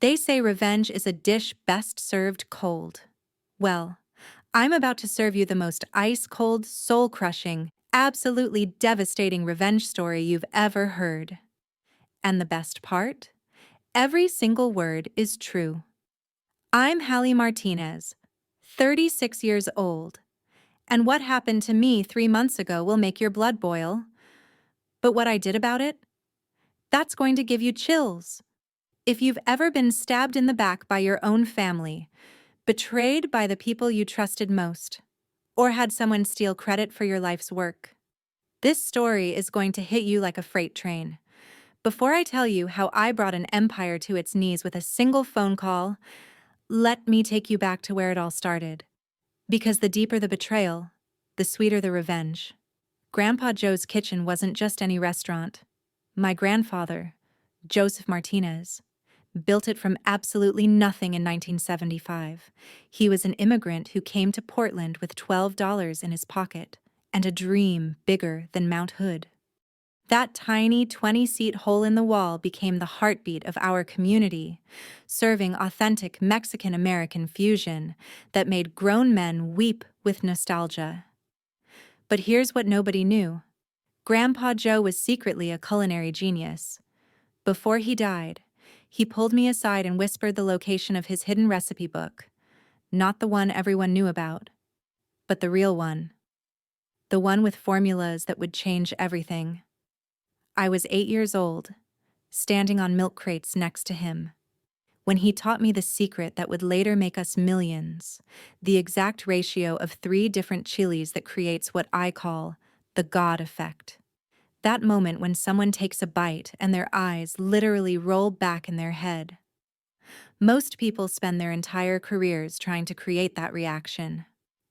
They say revenge is a dish best served cold. Well, I'm about to serve you the most ice-cold, soul-crushing, absolutely devastating revenge story you've ever heard. And the best part? Every single word is true. I'm Hallie Martinez, 36 years old, and what happened to me 3 months ago will make your blood boil. But what I did about it? That's going to give you chills. If you've ever been stabbed in the back by your own family, betrayed by the people you trusted most, or had someone steal credit for your life's work, this story is going to hit you like a freight train. Before I tell you how I brought an empire to its knees with a single phone call, let me take you back to where it all started. Because the deeper the betrayal, the sweeter the revenge. Grandpa Joe's kitchen wasn't just any restaurant. My grandfather, Joseph Martinez, built it from absolutely nothing in 1975. He was an immigrant who came to Portland with $12 in his pocket and a dream bigger than Mount Hood. That tiny 20-seat hole in the wall became the heartbeat of our community, serving authentic Mexican-American fusion that made grown men weep with nostalgia. But here's what nobody knew. Grandpa Joe was secretly a culinary genius. Before he died, he pulled me aside and whispered the location of his hidden recipe book. Not the one everyone knew about, but the real one. The one with formulas that would change everything. I was 8 years old, standing on milk crates next to him, when he taught me the secret that would later make us millions, the exact ratio of 3 different chilies that creates what I call the God effect. That moment when someone takes a bite and their eyes literally roll back in their head. Most people spend their entire careers trying to create that reaction.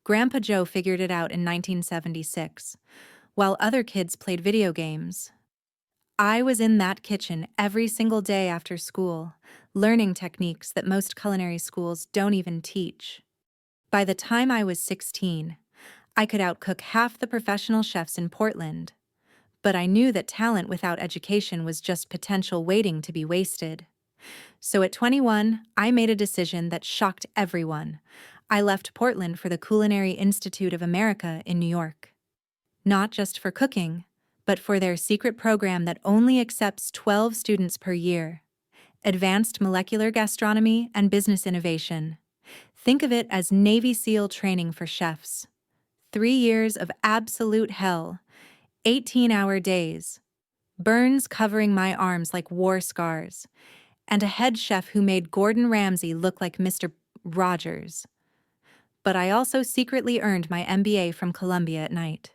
Grandpa Joe figured it out in 1976, while other kids played video games. I was in that kitchen every single day after school, learning techniques that most culinary schools don't even teach. By the time I was 16, I could outcook half the professional chefs in Portland. But I knew that talent without education was just potential waiting to be wasted. So at 21, I made a decision that shocked everyone. I left Portland for the Culinary Institute of America in New York. Not just for cooking, but for their secret program that only accepts 12 students per year. Advanced Molecular Gastronomy and Business Innovation. Think of it as Navy SEAL training for chefs. 3 years of absolute hell, 18-hour days, burns covering my arms like war scars, and a head chef who made Gordon Ramsay look like Mr. Rogers. But I also secretly earned my MBA from Columbia at night.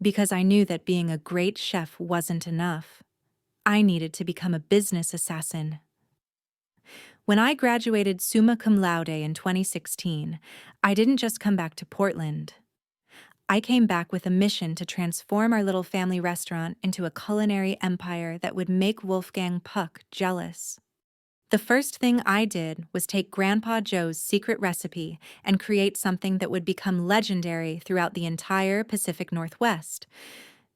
Because I knew that being a great chef wasn't enough. I needed to become a business assassin. When I graduated summa cum laude in 2016, I didn't just come back to Portland. I came back with a mission to transform our little family restaurant into a culinary empire that would make Wolfgang Puck jealous. The first thing I did was take Grandpa Joe's secret recipe and create something that would become legendary throughout the entire Pacific Northwest.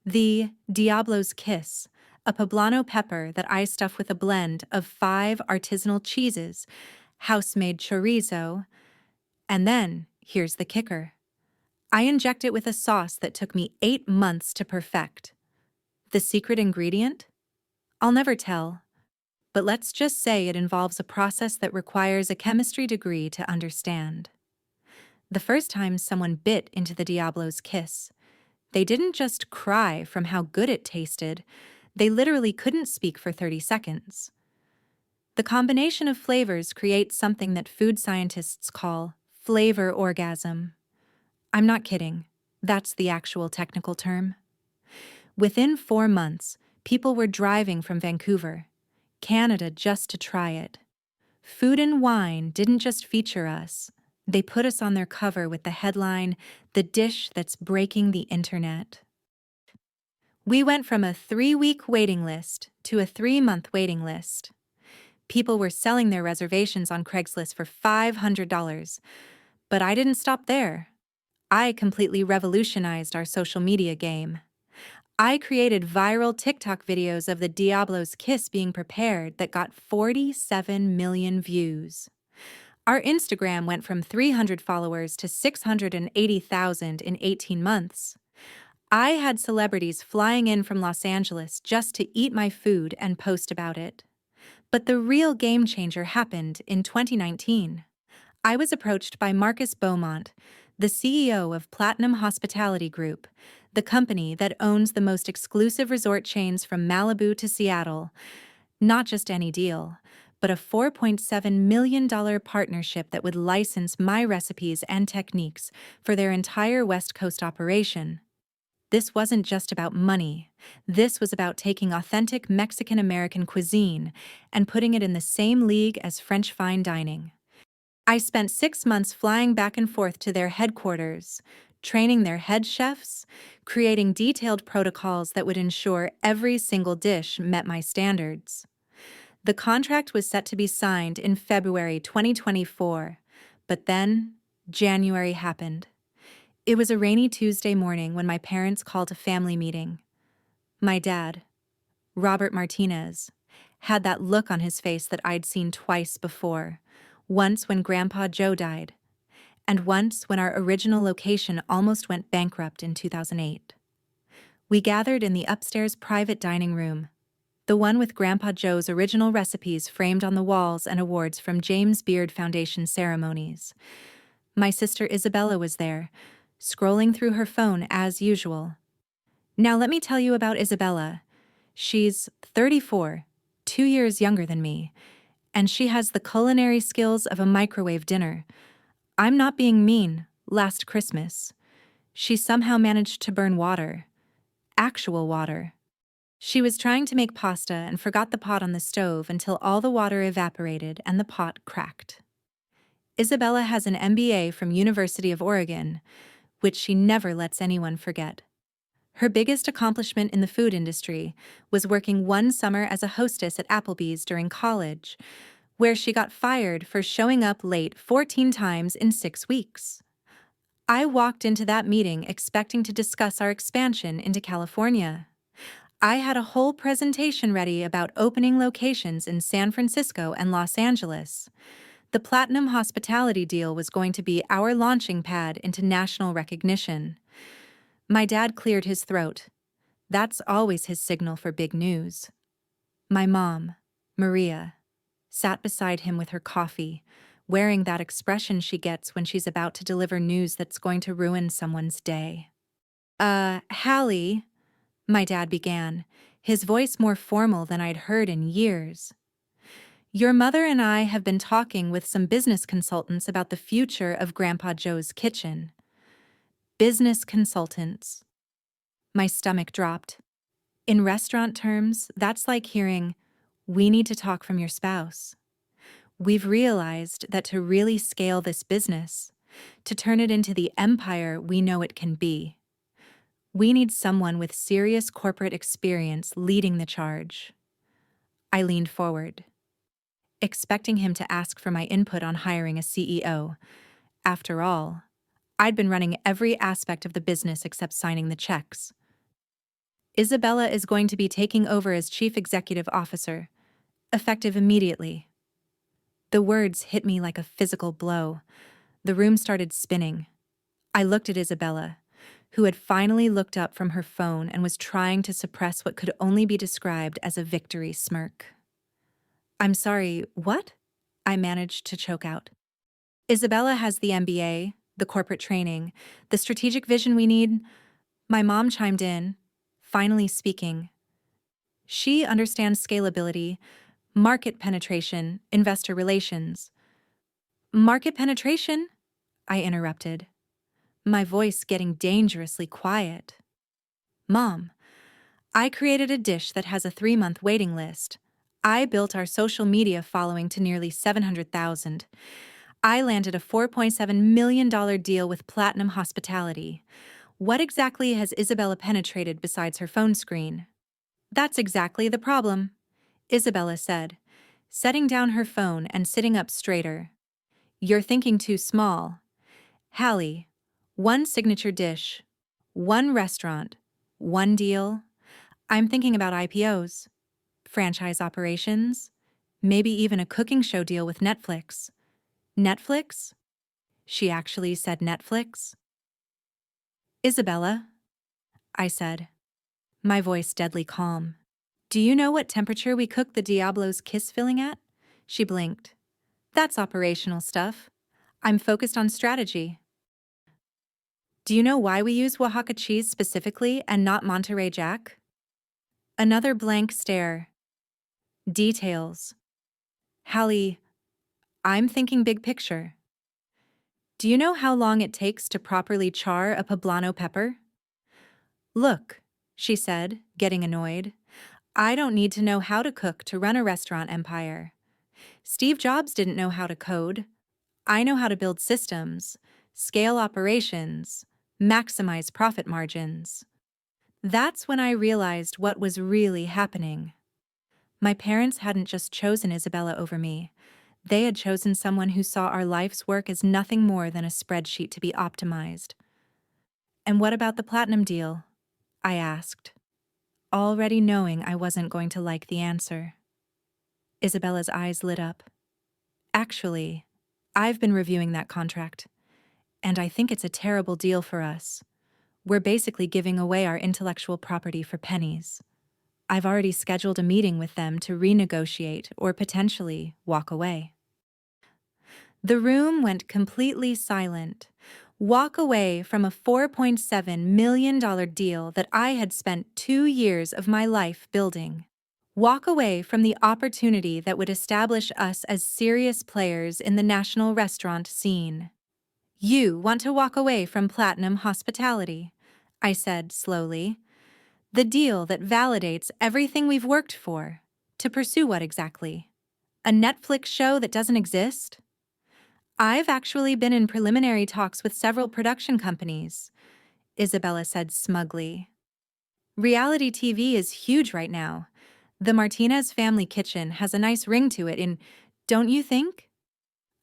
The Diablo's Kiss, a poblano pepper that I stuff with a blend of 5 artisanal cheeses, house-made chorizo, and then, here's the kicker. I inject it with a sauce that took me 8 months to perfect. The secret ingredient? I'll never tell. But let's just say it involves a process that requires a chemistry degree to understand. The first time someone bit into the Diablo's Kiss, they didn't just cry from how good it tasted, they literally couldn't speak for 30 seconds. The combination of flavors creates something that food scientists call flavor orgasm. I'm not kidding. That's the actual technical term. Within 4 months, people were driving from Vancouver, Canada, just to try it. Food and Wine didn't just feature us. They put us on their cover with the headline, "The Dish That's Breaking the Internet." We went from a 3-week waiting list to a 3-month waiting list. People were selling their reservations on Craigslist for $500. But I didn't stop there. I completely revolutionized our social media game. I created viral TikTok videos of the Diablo's kiss being prepared that got 47 million views. Our Instagram went from 300 followers to 680,000 in 18 months. I had celebrities flying in from Los Angeles just to eat my food and post about it. But the real game changer happened in 2019. I was approached by Marcus Beaumont, the CEO of Platinum Hospitality Group, the company that owns the most exclusive resort chains from Malibu to Seattle. Not just any deal, but a $4.7 million partnership that would license my recipes and techniques for their entire West Coast operation. This wasn't just about money. This was about taking authentic Mexican-American cuisine and putting it in the same league as French fine dining. I spent 6 months flying back and forth to their headquarters, training their head chefs, creating detailed protocols that would ensure every single dish met my standards. The contract was set to be signed in February 2024, but then January happened. It was a rainy Tuesday morning when my parents called a family meeting. My dad, Robert Martinez, had that look on his face that I'd seen twice before, once when Grandpa Joe died, and once when our original location almost went bankrupt in 2008. We gathered in the upstairs private dining room, the one with Grandpa Joe's original recipes framed on the walls and awards from James Beard Foundation ceremonies. My sister Isabella was there, scrolling through her phone as usual. Now let me tell you about Isabella. She's 34, 2 years younger than me, and she has the culinary skills of a microwave dinner. I'm not being mean. Last Christmas, she somehow managed to burn water. Actual water. She was trying to make pasta and forgot the pot on the stove until all the water evaporated and the pot cracked. Isabella has an MBA from University of Oregon, which she never lets anyone forget. Her biggest accomplishment in the food industry was working one summer as a hostess at Applebee's during college, where she got fired for showing up late 14 times in 6 weeks. I walked into that meeting expecting to discuss our expansion into California. I had a whole presentation ready about opening locations in San Francisco and Los Angeles. The Platinum Hospitality deal was going to be our launching pad into national recognition. My dad cleared his throat. That's always his signal for big news. My mom, Maria, sat beside him with her coffee, wearing that expression she gets when she's about to deliver news that's going to ruin someone's day. Hallie, my dad began, his voice more formal than I'd heard in years. Your mother and I have been talking with some business consultants about the future of Grandpa Joe's kitchen. Business consultants. My stomach dropped. In restaurant terms, that's like hearing, "We need to talk from your spouse." We've realized that to really scale this business, to turn it into the empire we know it can be, we need someone with serious corporate experience leading the charge. I leaned forward, expecting him to ask for my input on hiring a CEO. After all, I'd been running every aspect of the business except signing the checks. Isabella is going to be taking over as Chief Executive Officer, effective immediately. The words hit me like a physical blow. The room started spinning. I looked at Isabella, who had finally looked up from her phone and was trying to suppress what could only be described as a victory smirk. I'm sorry, what? I managed to choke out. Isabella has the MBA, the corporate training, the strategic vision we need. My mom chimed in, finally speaking. She understands scalability, market penetration, investor relations. Market penetration? I interrupted, my voice getting dangerously quiet. Mom, I created a dish that has a 3-month waiting list. I built our social media following to nearly 700,000. I landed a $4.7 million deal with Platinum Hospitality. What exactly has Isabella penetrated besides her phone screen? That's exactly the problem, Isabella said, setting down her phone and sitting up straighter. You're thinking too small. Hallie, one signature dish, one restaurant, one deal, I'm thinking about IPOs, franchise operations, maybe even a cooking show deal with Netflix. Netflix? She actually said Netflix. Isabella, I said, my voice deadly calm. Do you know what temperature we cook the Diablo's kiss filling at? She blinked. That's operational stuff. I'm focused on strategy. Do you know why we use Oaxaca cheese specifically and not Monterey Jack? Another blank stare. Details. Hallie, I'm thinking big picture. Do you know how long it takes to properly char a poblano pepper? Look, she said, getting annoyed. I don't need to know how to cook to run a restaurant empire. Steve Jobs didn't know how to code. I know how to build systems, scale operations, maximize profit margins. That's when I realized what was really happening. My parents hadn't just chosen Isabella over me. They had chosen someone who saw our life's work as nothing more than a spreadsheet to be optimized. And what about the platinum deal? I asked, already knowing I wasn't going to like the answer. Isabella's eyes lit up. Actually, I've been reviewing that contract, and I think it's a terrible deal for us. We're basically giving away our intellectual property for pennies. I've already scheduled a meeting with them to renegotiate or potentially walk away. The room went completely silent. Walk away from a $4.7 million deal that I had spent 2 years of my life building. Walk away from the opportunity that would establish us as serious players in the national restaurant scene. You want to walk away from Platinum Hospitality, I said slowly. The deal that validates everything we've worked for. To pursue what exactly? A Netflix show that doesn't exist? I've actually been in preliminary talks with several production companies, Isabella said smugly. Reality TV is huge right now. The Martinez family kitchen has a nice ring to it don't you think?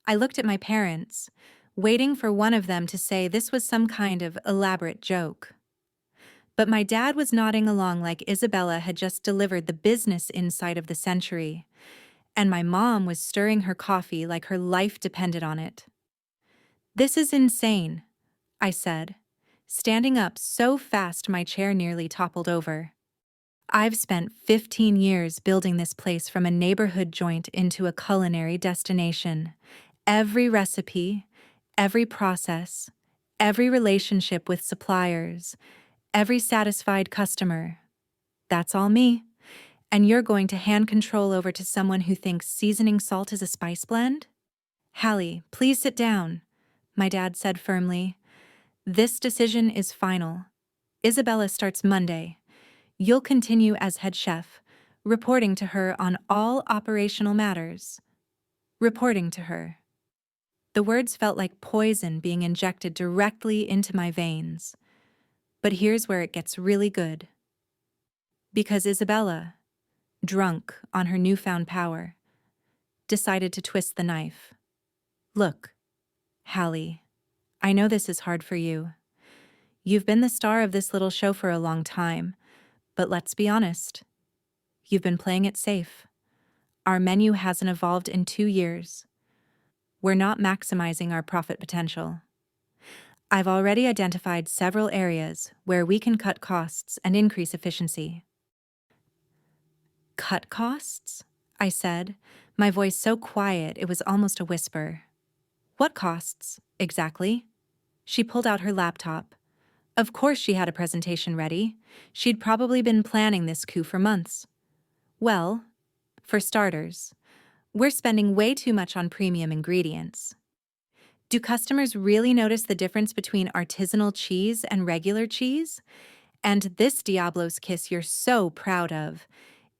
I looked at my parents, waiting for one of them to say this was some kind of elaborate joke. But my dad was nodding along like Isabella had just delivered the business insight of the century, and my mom was stirring her coffee like her life depended on it. This is insane, I said, standing up so fast my chair nearly toppled over. I've spent 15 years building this place from a neighborhood joint into a culinary destination. Every recipe, every process, every relationship with suppliers, every satisfied customer. That's all me. And you're going to hand control over to someone who thinks seasoning salt is a spice blend? Hallie, please sit down, my dad said firmly. This decision is final. Isabella starts Monday. You'll continue as head chef, reporting to her on all operational matters. Reporting to her. The words felt like poison being injected directly into my veins. But here's where it gets really good. Because Isabella, drunk on her newfound power, decided to twist the knife. Look, Hallie, I know this is hard for you. You've been the star of this little show for a long time, but let's be honest. You've been playing it safe. Our menu hasn't evolved in 2 years. We're not maximizing our profit potential. I've already identified several areas where we can cut costs and increase efficiency. Cut costs? I said, my voice so quiet it was almost a whisper. What costs, exactly? She pulled out her laptop. Of course she had a presentation ready. She'd probably been planning this coup for months. Well, for starters, we're spending way too much on premium ingredients. Do customers really notice the difference between artisanal cheese and regular cheese? And this Diablo's kiss you're so proud of.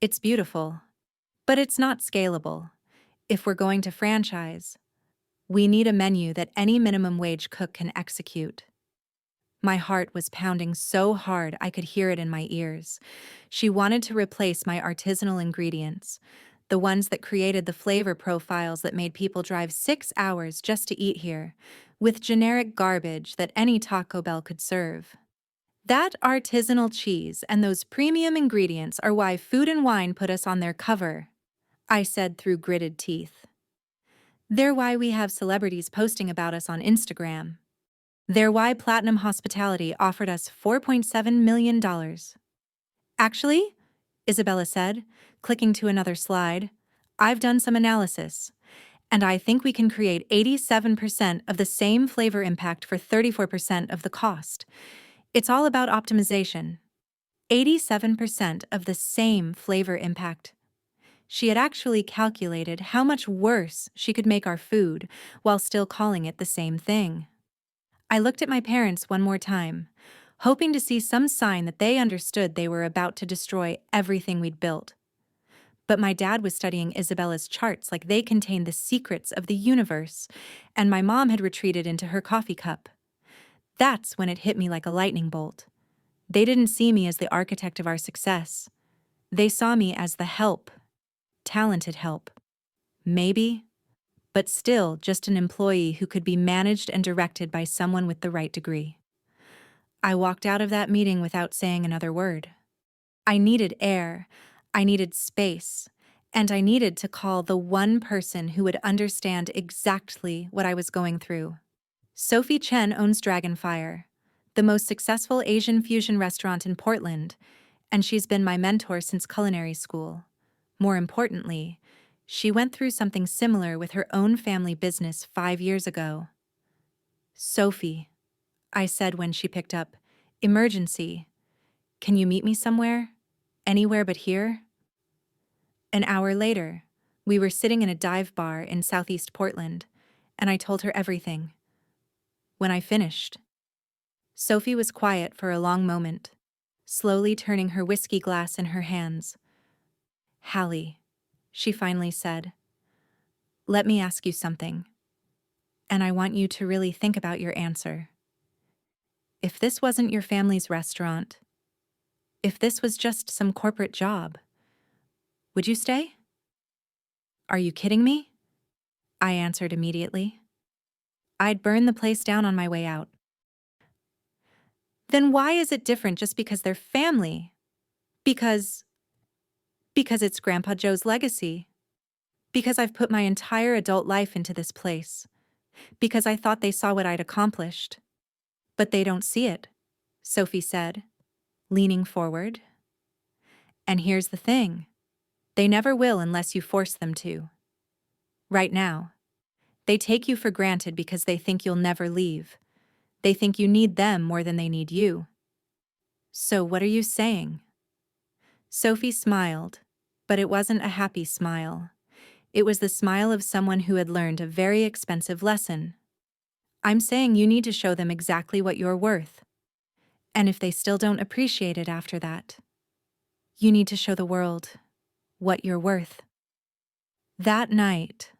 It's beautiful. But it's not scalable. If we're going to franchise, we need a menu that any minimum wage cook can execute. My heart was pounding so hard I could hear it in my ears. She wanted to replace my artisanal ingredients, the ones that created the flavor profiles that made people drive 6 hours just to eat here, with generic garbage that any Taco Bell could serve. That artisanal cheese and those premium ingredients are why Food and Wine put us on their cover, I said through gritted teeth. They're why we have celebrities posting about us on Instagram. They're why Platinum Hospitality offered us $4.7 million. Actually, Isabella said, clicking to another slide, I've done some analysis, and I think we can create 87% of the same flavor impact for 34% of the cost. It's all about optimization. 87% of the same flavor impact. She had actually calculated how much worse she could make our food while still calling it the same thing. I looked at my parents one more time, hoping to see some sign that they understood they were about to destroy everything we'd built. But my dad was studying Isabella's charts like they contained the secrets of the universe, and my mom had retreated into her coffee cup. That's when it hit me like a lightning bolt. They didn't see me as the architect of our success. They saw me as the help. Talented help. Maybe, but still just an employee who could be managed and directed by someone with the right degree. I walked out of that meeting without saying another word. I needed air, I needed space, and I needed to call the one person who would understand exactly what I was going through. Sophie Chen owns Dragonfire, the most successful Asian fusion restaurant in Portland, and she's been my mentor since culinary school. More importantly, she went through something similar with her own family business 5 years ago. Sophie, I said when she picked up, emergency. Can you meet me somewhere? Anywhere but here? An hour later, we were sitting in a dive bar in Southeast Portland, and I told her everything. When I finished, Sophie was quiet for a long moment, slowly turning her whiskey glass in her hands. Hallie, she finally said, let me ask you something, and I want you to really think about your answer. If this wasn't your family's restaurant, if this was just some corporate job, would you stay? Are you kidding me? I answered immediately. I'd burn the place down on my way out. Then why is it different just because they're family? Because it's Grandpa Joe's legacy. Because I've put my entire adult life into this place. Because I thought they saw what I'd accomplished. But they don't see it, Sophie said, leaning forward. And here's the thing. They never will unless you force them to. Right now, they take you for granted because they think you'll never leave. They think you need them more than they need you. So what are you saying? Sophie smiled, but it wasn't a happy smile. It was the smile of someone who had learned a very expensive lesson. I'm saying you need to show them exactly what you're worth. And if they still don't appreciate it after that, you need to show the world what you're worth. That night,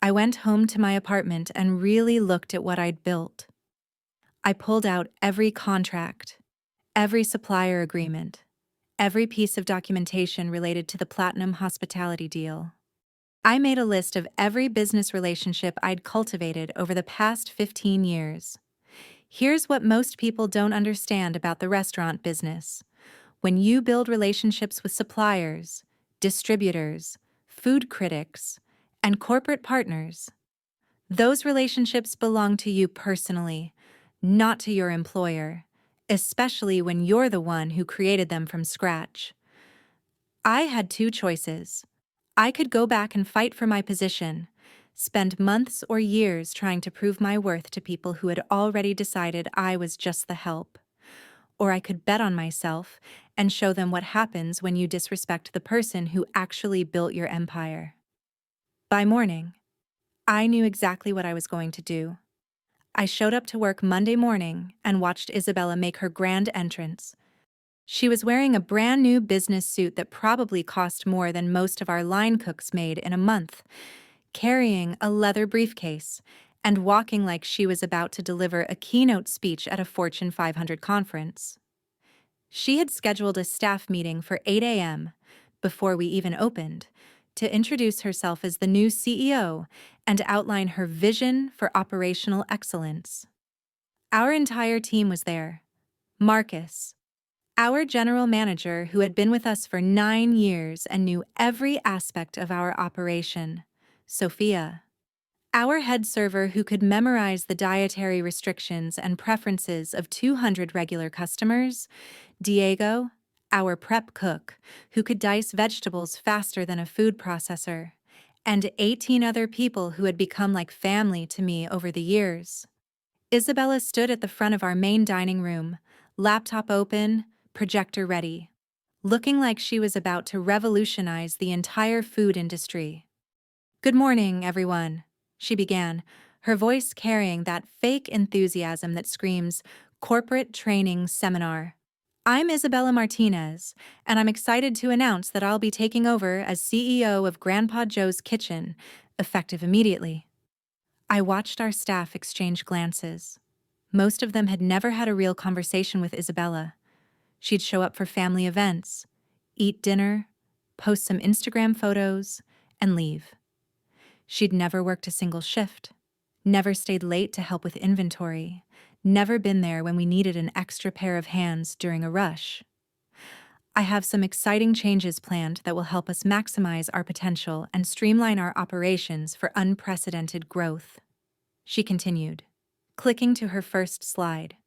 I went home to my apartment and really looked at what I'd built. I pulled out every contract, every supplier agreement, every piece of documentation related to the Platinum Hospitality deal. I made a list of every business relationship I'd cultivated over the past 15 years. Here's what most people don't understand about the restaurant business. When you build relationships with suppliers, distributors, food critics, and corporate partners, those relationships belong to you personally, not to your employer, especially when you're the one who created them from scratch. I had two choices. I could go back and fight for my position, spend months or years trying to prove my worth to people who had already decided I was just the help. Or I could bet on myself and show them what happens when you disrespect the person who actually built your empire. By morning, I knew exactly what I was going to do. I showed up to work Monday morning and watched Isabella make her grand entrance. She was wearing a brand new business suit that probably cost more than most of our line cooks made in a month, carrying a leather briefcase and walking like she was about to deliver a keynote speech at a Fortune 500 conference. She had scheduled a staff meeting for 8 a.m., before we even opened, to introduce herself as the new CEO and outline her vision for operational excellence. Our entire team was there. Marcus, our general manager who had been with us for 9 years and knew every aspect of our operation. Sophia, our head server who could memorize the dietary restrictions and preferences of 200 regular customers. Diego, our prep cook, who could dice vegetables faster than a food processor, and 18 other people who had become like family to me over the years. Isabella stood at the front of our main dining room, laptop open, projector ready, looking like she was about to revolutionize the entire food industry. "Good morning, everyone," she began, her voice carrying that fake enthusiasm that screams, "corporate training seminar." "I'm Isabella Martinez, and I'm excited to announce that I'll be taking over as CEO of Grandpa Joe's Kitchen, effective immediately." I watched our staff exchange glances. Most of them had never had a real conversation with Isabella. She'd show up for family events, eat dinner, post some Instagram photos, and leave. She'd never worked a single shift, never stayed late to help with inventory, never been there when we needed an extra pair of hands during a rush. "I have some exciting changes planned that will help us maximize our potential and streamline our operations for unprecedented growth," she continued, clicking to her first slide.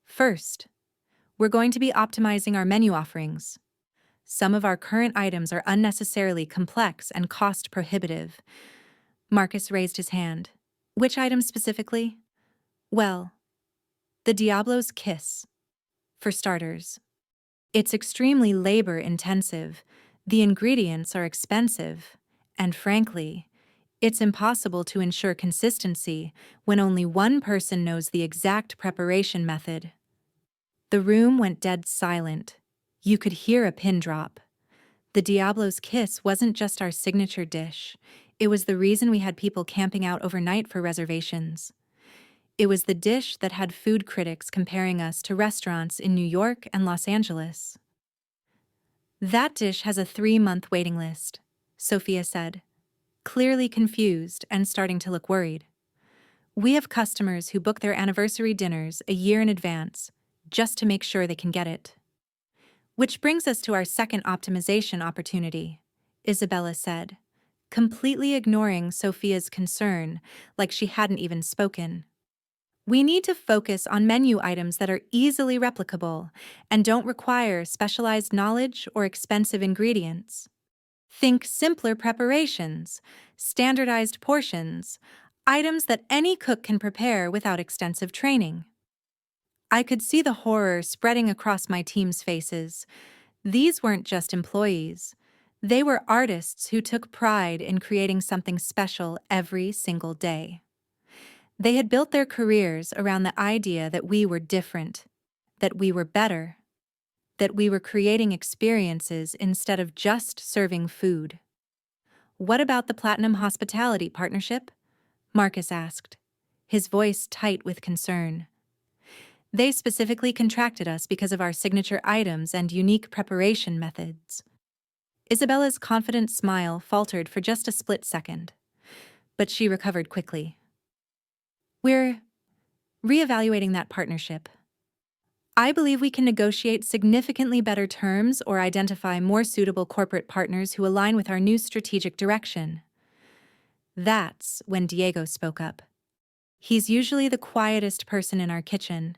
"First, we're going to be optimizing our menu offerings. Some of our current items are unnecessarily complex and cost prohibitive." Marcus raised his hand. "Which items specifically?" "Well, the Diablo's Kiss, for starters. It's extremely labor-intensive, the ingredients are expensive, and frankly, it's impossible to ensure consistency when only one person knows the exact preparation method." The room went dead silent. You could hear a pin drop. The Diablo's Kiss wasn't just our signature dish. It was the reason we had people camping out overnight for reservations. It was the dish that had food critics comparing us to restaurants in New York and Los Angeles. "That dish has a 3-month waiting list," Sophia said, clearly confused and starting to look worried. "We have customers who book their anniversary dinners a year in advance, just to make sure they can get it." "Which brings us to our second optimization opportunity," Isabella said, completely ignoring Sophia's concern, like she hadn't even spoken. "We need to focus on menu items that are easily replicable and don't require specialized knowledge or expensive ingredients. Think simpler preparations, standardized portions, items that any cook can prepare without extensive training." I could see the horror spreading across my team's faces. These weren't just employees. They were artists who took pride in creating something special every single day. They had built their careers around the idea that we were different, that we were better, that we were creating experiences instead of just serving food. "What about the Platinum Hospitality Partnership?" Marcus asked, his voice tight with concern. "They specifically contracted us because of our signature items and unique preparation methods." Isabella's confident smile faltered for just a split second, but she recovered quickly. "We're reevaluating that partnership. I believe we can negotiate significantly better terms or identify more suitable corporate partners who align with our new strategic direction." That's when Diego spoke up. He's usually the quietest person in our kitchen,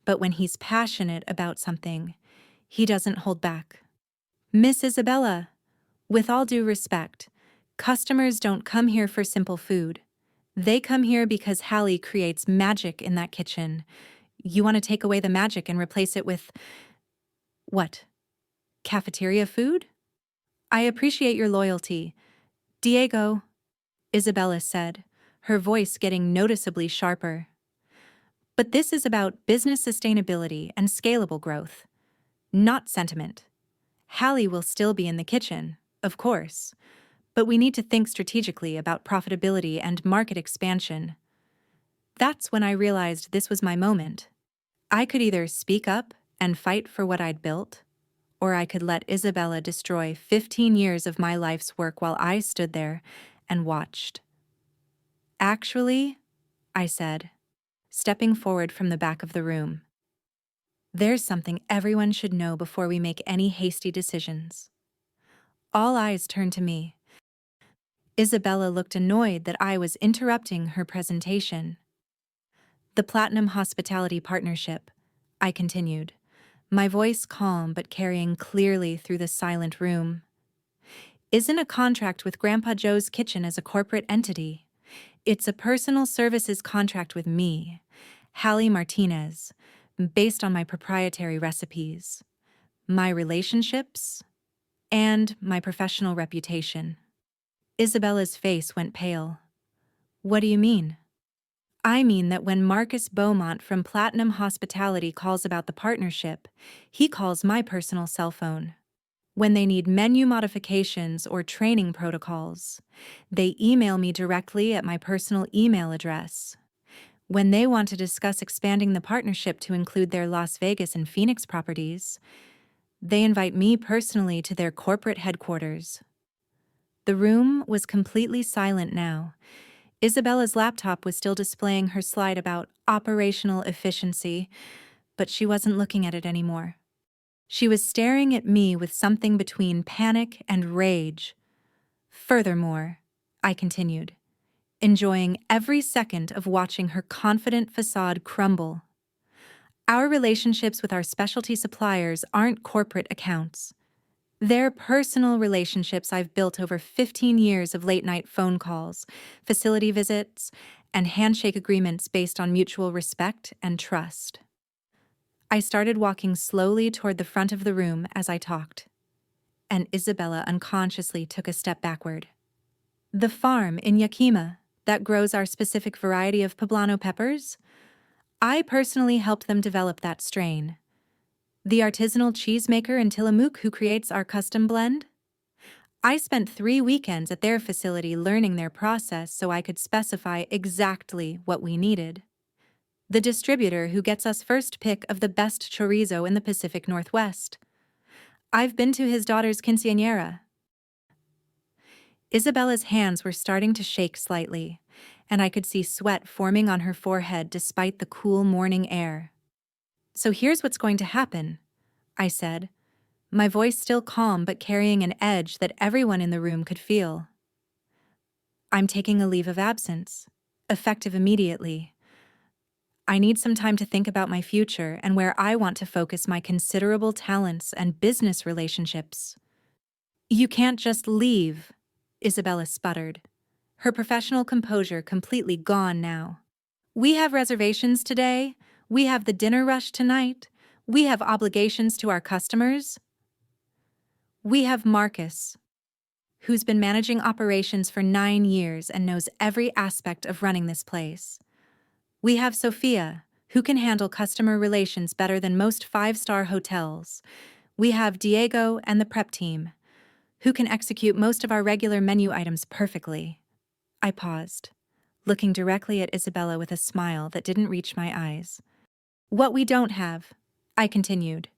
but when he's passionate about something, he doesn't hold back. "Miss Isabella, with all due respect, customers don't come here for simple food. They come here because Hallie creates magic in that kitchen. You want to take away the magic and replace it with, what, cafeteria food? I appreciate your loyalty, Diego," Isabella said, her voice getting noticeably sharper. "But this is about business sustainability and scalable growth, not sentiment. Hallie will still be in the kitchen, of course, but we need to think strategically about profitability and market expansion." That's when I realized this was my moment. I could either speak up and fight for what I'd built, or I could let Isabella destroy 15 years of my life's work while I stood there and watched. "Actually," I said, stepping forward from the back of the room, There's something everyone should know before we make any hasty decisions. All eyes turned to me. Isabella looked annoyed that I was interrupting her presentation. The Platinum Hospitality Partnership, I continued, my voice calm but carrying clearly through the silent room, isn't a contract with Grandpa Joe's Kitchen as a corporate entity. It's a personal services contract with me, Hallie Martinez, based on my proprietary recipes, my relationships, and my professional reputation. Isabella's face went pale. What do you mean? I mean that when Marcus Beaumont from Platinum Hospitality calls about the partnership, he calls my personal cell phone. When they need menu modifications or training protocols, they email me directly at my personal email address. When they want to discuss expanding the partnership to include their Las Vegas and Phoenix properties, they invite me personally to their corporate headquarters. The room was completely silent now. Isabella's laptop was still displaying her slide about operational efficiency, but she wasn't looking at it anymore. She was staring at me with something between panic and rage. Furthermore, I continued, enjoying every second of watching her confident facade crumble. Our relationships with our specialty suppliers aren't corporate accounts. They're personal relationships I've built over 15 years of late-night phone calls, facility visits, and handshake agreements based on mutual respect and trust. I started walking slowly toward the front of the room as I talked, and Isabella unconsciously took a step backward. The farm in Yakima that grows our specific variety of poblano peppers, I personally helped them develop that strain. The artisanal cheesemaker in Tillamook who creates our custom blend, I spent 3 weekends at their facility learning their process so I could specify exactly what we needed. The distributor who gets us first pick of the best chorizo in the Pacific Northwest. I've been to his daughter's quinceañera. Isabella's hands were starting to shake slightly, and I could see sweat forming on her forehead despite the cool morning air. So here's what's going to happen, I said, my voice still calm but carrying an edge that everyone in the room could feel. I'm taking a leave of absence, effective immediately. I need some time to think about my future and where I want to focus my considerable talents and business relationships. You can't just leave, Isabella sputtered, her professional composure completely gone now. We have reservations today, we have the dinner rush tonight, we have obligations to our customers. We have Marcus, who's been managing operations for 9 years and knows every aspect of running this place. We have Sophia, who can handle customer relations better than most 5-star hotels. We have Diego and the prep team, who can execute most of our regular menu items perfectly. I paused, looking directly at Isabella with a smile that didn't reach my eyes. What we don't have, I continued,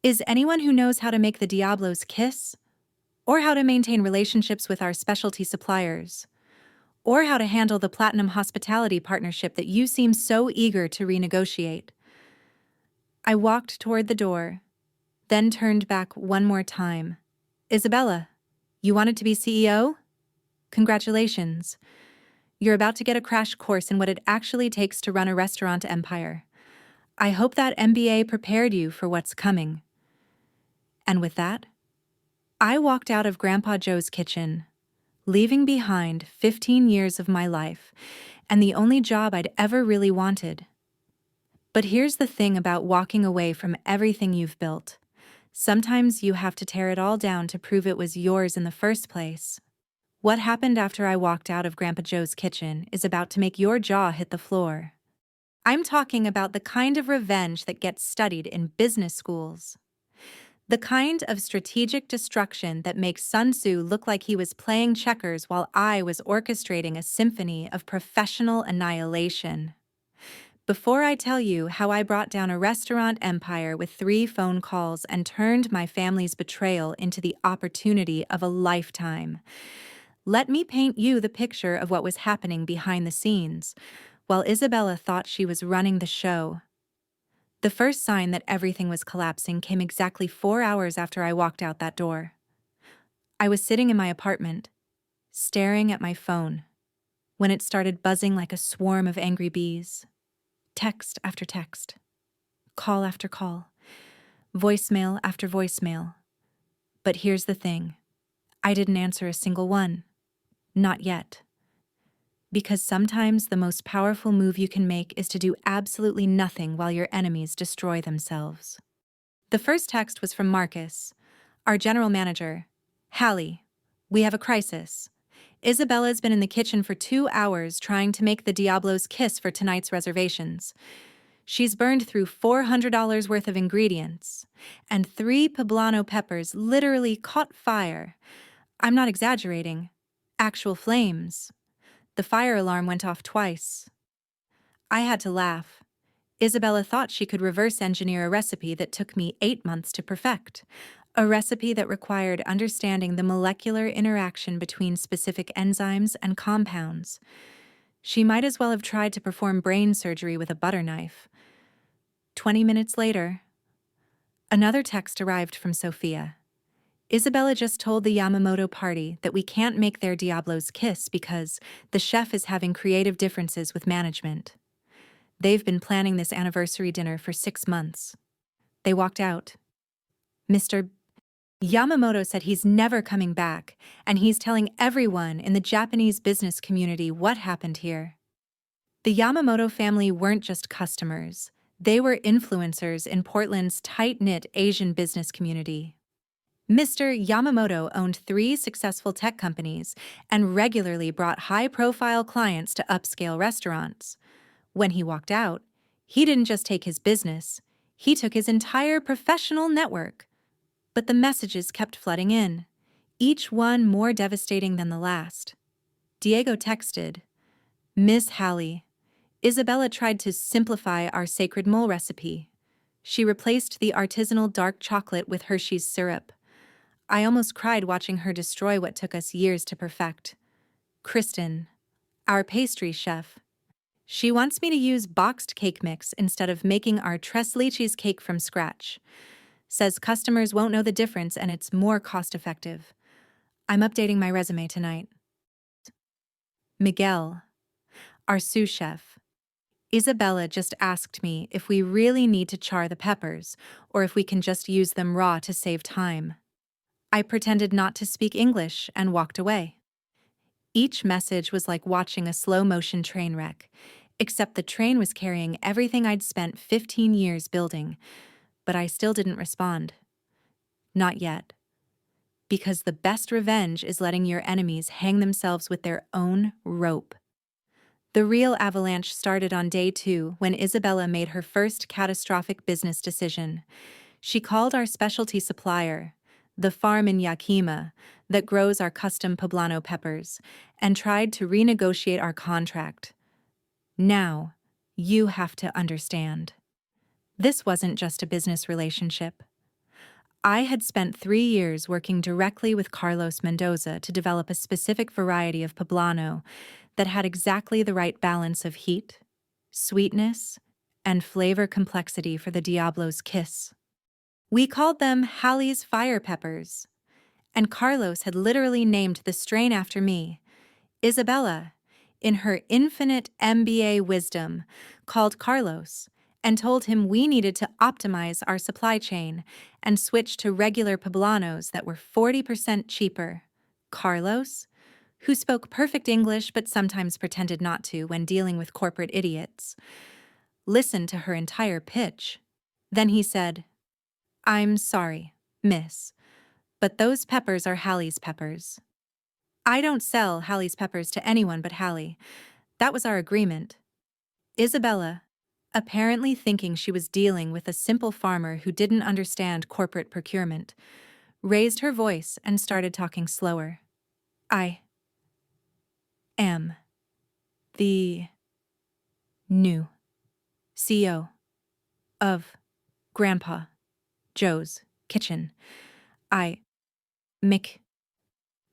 is anyone who knows how to make the Diablos kiss, or how to maintain relationships with our specialty suppliers, or how to handle the Platinum Hospitality Partnership that you seem so eager to renegotiate. I walked toward the door, then turned back one more time. Isabella, you wanted to be CEO? Congratulations. You're about to get a crash course in what it actually takes to run a restaurant empire. I hope that MBA prepared you for what's coming. And with that, I walked out of Grandpa Joe's kitchen, leaving behind 15 years of my life and the only job I'd ever really wanted. But here's the thing about walking away from everything you've built. Sometimes you have to tear it all down to prove it was yours in the first place. What happened after I walked out of Grandpa Joe's kitchen is about to make your jaw hit the floor. I'm talking about the kind of revenge that gets studied in business schools. The kind of strategic destruction that makes Sun Tzu look like he was playing checkers while I was orchestrating a symphony of professional annihilation. Before I tell you how I brought down a restaurant empire with 3 phone calls and turned my family's betrayal into the opportunity of a lifetime, let me paint you the picture of what was happening behind the scenes, while Isabella thought she was running the show. The first sign that everything was collapsing came exactly 4 hours after I walked out that door. I was sitting in my apartment, staring at my phone, when it started buzzing like a swarm of angry bees. Text after text, call after call, voicemail after voicemail. But here's the thing. I didn't answer a single one. Not yet. Because sometimes the most powerful move you can make is to do absolutely nothing while your enemies destroy themselves. The first text was from Marcus, our general manager. Hallie, we have a crisis. Isabella's been in the kitchen for 2 hours trying to make the Diablo's kiss for tonight's reservations. She's burned through $400 worth of ingredients, and 3 poblano peppers literally caught fire. I'm not exaggerating. Actual flames. The fire alarm went off twice. I had to laugh. Isabella thought she could reverse engineer a recipe that took me 8 months to perfect. A recipe that required understanding the molecular interaction between specific enzymes and compounds. She might as well have tried to perform brain surgery with a butter knife. 20 minutes later, another text arrived from Sophia. Isabella just told the Yamamoto party that we can't make their Diablo's kiss because the chef is having creative differences with management. They've been planning this anniversary dinner for 6 months. They walked out. Mr. Yamamoto said he's never coming back, and he's telling everyone in the Japanese business community what happened here. The Yamamoto family weren't just customers. They were influencers in Portland's tight-knit Asian business community. Mr. Yamamoto owned 3 successful tech companies and regularly brought high-profile clients to upscale restaurants. When he walked out, he didn't just take his business, he took his entire professional network. But the messages kept flooding in, each one more devastating than the last. Diego texted, "Miss Hallie, Isabella tried to simplify our sacred mole recipe. She replaced the artisanal dark chocolate with Hershey's syrup. I almost cried watching her destroy what took us years to perfect. Kristen, our pastry chef, she wants me to use boxed cake mix instead of making our tres leches cake from scratch. Says customers won't know the difference and it's more cost-effective. I'm updating my resume tonight." Miguel, our sous chef. Isabella just asked me if we really need to char the peppers or if we can just use them raw to save time. I pretended not to speak English and walked away. Each message was like watching a slow-motion train wreck, except the train was carrying everything I'd spent 15 years building, but I still didn't respond. Not yet. Because the best revenge is letting your enemies hang themselves with their own rope. The real avalanche started on day 2 when Isabella made her first catastrophic business decision. She called our specialty supplier, the farm in Yakima that grows our custom poblano peppers, and tried to renegotiate our contract. Now, you have to understand. This wasn't just a business relationship. I had spent 3 years working directly with Carlos Mendoza to develop a specific variety of poblano that had exactly the right balance of heat, sweetness, and flavor complexity for the Diablo's kiss. We called them Hallie's fire peppers, and Carlos had literally named the strain after me. Isabella, in her infinite MBA wisdom, called Carlos and told him we needed to optimize our supply chain and switch to regular poblanos that were 40% cheaper. Carlos, who spoke perfect English but sometimes pretended not to when dealing with corporate idiots, listened to her entire pitch. Then he said, "I'm sorry, miss, but those peppers are Hallie's peppers. I don't sell Hallie's peppers to anyone but Hallie. That was our agreement." Isabella, apparently thinking she was dealing with a simple farmer who didn't understand corporate procurement, raised her voice and started talking slower. "I am the new CEO of Grandpa Joe's Kitchen. I make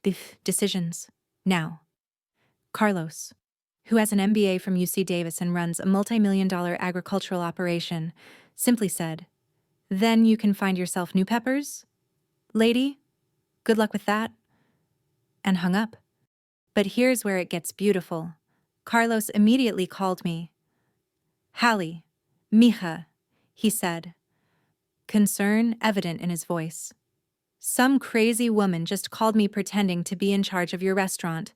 the decisions now." Carlos, who has an MBA from UC Davis and runs a multi-million-dollar agricultural operation, simply said, "Then you can find yourself new peppers? Lady, good luck with that," and hung up. But here's where it gets beautiful. Carlos immediately called me. "Hallie, mija," he said, concern evident in his voice. "Some crazy woman just called me pretending to be in charge of your restaurant.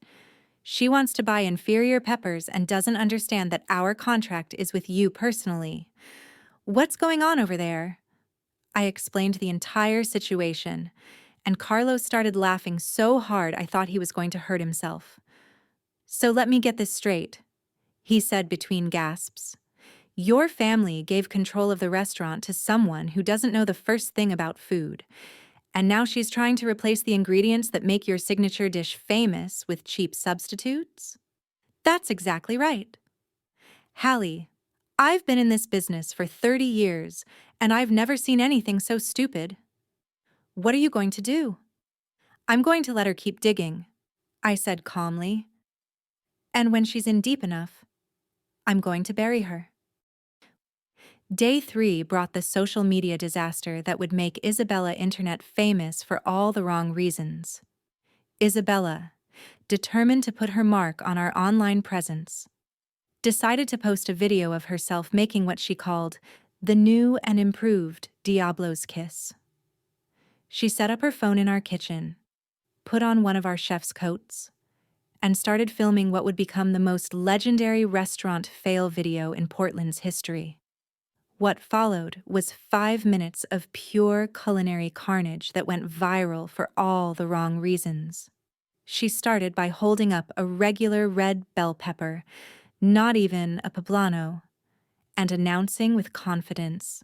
She wants to buy inferior peppers and doesn't understand that our contract is with you personally. What's going on over there?" I explained the entire situation, and Carlos started laughing so hard I thought he was going to hurt himself. "So let me get this straight," he said between gasps. "Your family gave control of the restaurant to someone who doesn't know the first thing about food, and now she's trying to replace the ingredients that make your signature dish famous with cheap substitutes?" "That's exactly right. Hallie, I've been in this business for 30 years, and I've never seen anything so stupid. What are you going to do?" "I'm going to let her keep digging," I said calmly. "And when she's in deep enough, I'm going to bury her." Day 3 brought the social media disaster that would make Isabella Internet famous for all the wrong reasons. Isabella, determined to put her mark on our online presence, decided to post a video of herself making what she called the new and improved Diablo's Kiss. She set up her phone in our kitchen, put on one of our chef's coats, and started filming what would become the most legendary restaurant fail video in Portland's history. What followed was 5 minutes of pure culinary carnage that went viral for all the wrong reasons. She started by holding up a regular red bell pepper, not even a poblano, and announcing with confidence,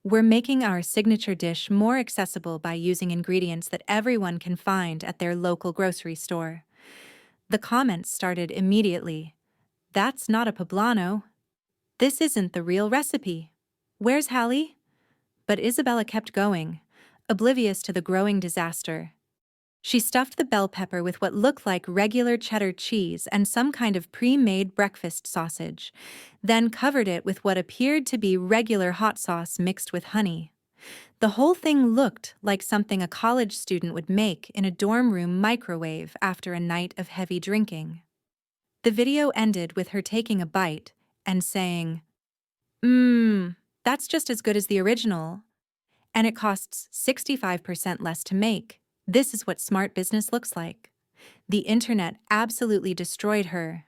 "We're making our signature dish more accessible by using ingredients that everyone can find at their local grocery store." The comments started immediately. "That's not a poblano. This isn't the real recipe. Where's Hallie?" But Isabella kept going, oblivious to the growing disaster. She stuffed the bell pepper with what looked like regular cheddar cheese and some kind of pre-made breakfast sausage, then covered it with what appeared to be regular hot sauce mixed with honey. The whole thing looked like something a college student would make in a dorm room microwave after a night of heavy drinking. The video ended with her taking a bite and saying, That's just as good as the original, and it costs 65% less to make. This is what smart business looks like." The internet absolutely destroyed her.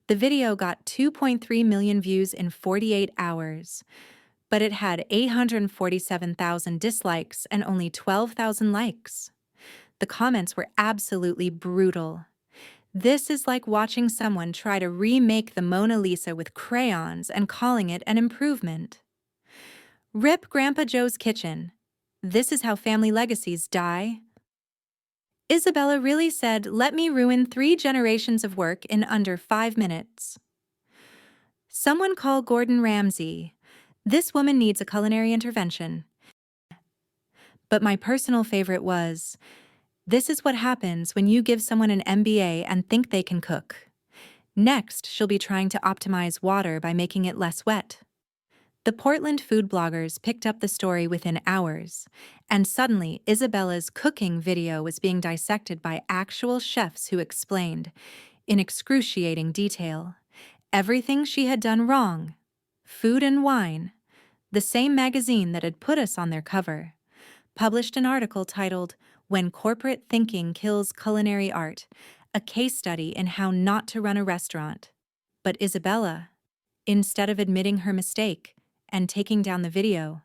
The video got 2.3 million views in 48 hours, but it had 847,000 dislikes and only 12,000 likes. The comments were absolutely brutal. "This is like watching someone try to remake the Mona Lisa with crayons and calling it an improvement. Rip Grandpa Joe's kitchen. This is how family legacies die." Isabella really said, "Let me ruin 3 generations of work in under 5 minutes." Someone call Gordon Ramsay. This woman needs a culinary intervention. But my personal favorite was, "This is what happens when you give someone an MBA and think they can cook. Next, she'll be trying to optimize water by making it less wet." The Portland food bloggers picked up the story within hours, and suddenly Isabella's cooking video was being dissected by actual chefs who explained, in excruciating detail, everything she had done wrong. Food and Wine, the same magazine that had put us on their cover, published an article titled "When Corporate Thinking Kills Culinary Art," a case study in how not to run a restaurant. But Isabella, instead of admitting her mistake and taking down the video,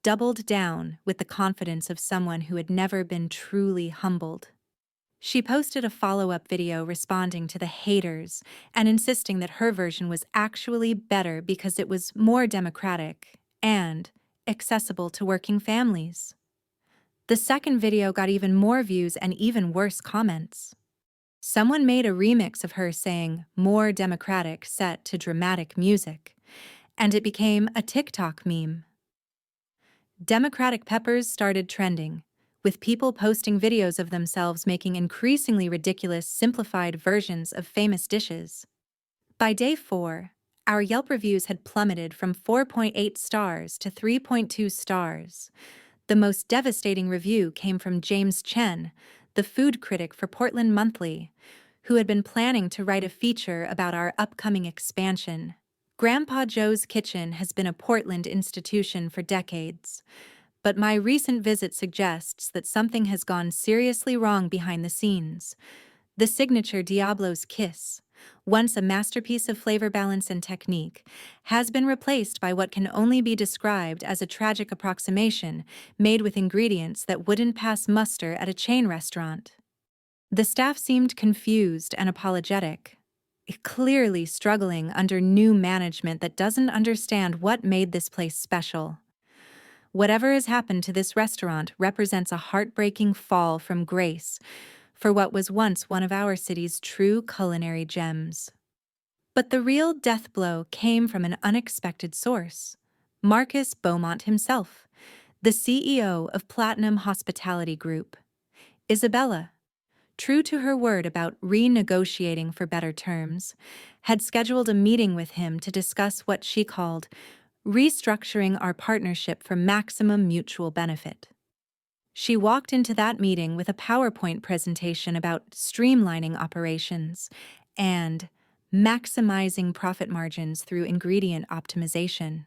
doubled down with the confidence of someone who had never been truly humbled. She posted a follow-up video responding to the haters and insisting that her version was actually better because it was more democratic and accessible to working families. The second video got even more views and even worse comments. Someone made a remix of her saying "more democratic" set to dramatic music, and it became a TikTok meme. Democratic peppers started trending, with people posting videos of themselves making increasingly ridiculous simplified versions of famous dishes. By day 4, Our Yelp reviews had plummeted from 4.8 stars to 3.2 stars. The most devastating review came from James Chen, the food critic for Portland Monthly, who had been planning to write a feature about our upcoming expansion. Grandpa Joe's Kitchen has been a Portland institution for decades, but my recent visit suggests that something has gone seriously wrong behind the scenes. The signature Diablo's Kiss, once a masterpiece of flavor balance and technique, has been replaced by what can only be described as a tragic approximation made with ingredients that wouldn't pass muster at a chain restaurant. The staff seemed confused and apologetic, clearly struggling under new management that doesn't understand what made this place special. Whatever has happened to this restaurant represents a heartbreaking fall from grace for what was once one of our city's true culinary gems. But the real death blow came from an unexpected source: Marcus Beaumont himself, the CEO of Platinum Hospitality Group. Isabella, true to her word about renegotiating for better terms, had scheduled a meeting with him to discuss what she called restructuring our partnership for maximum mutual benefit. She walked into that meeting with a PowerPoint presentation about streamlining operations and maximizing profit margins through ingredient optimization.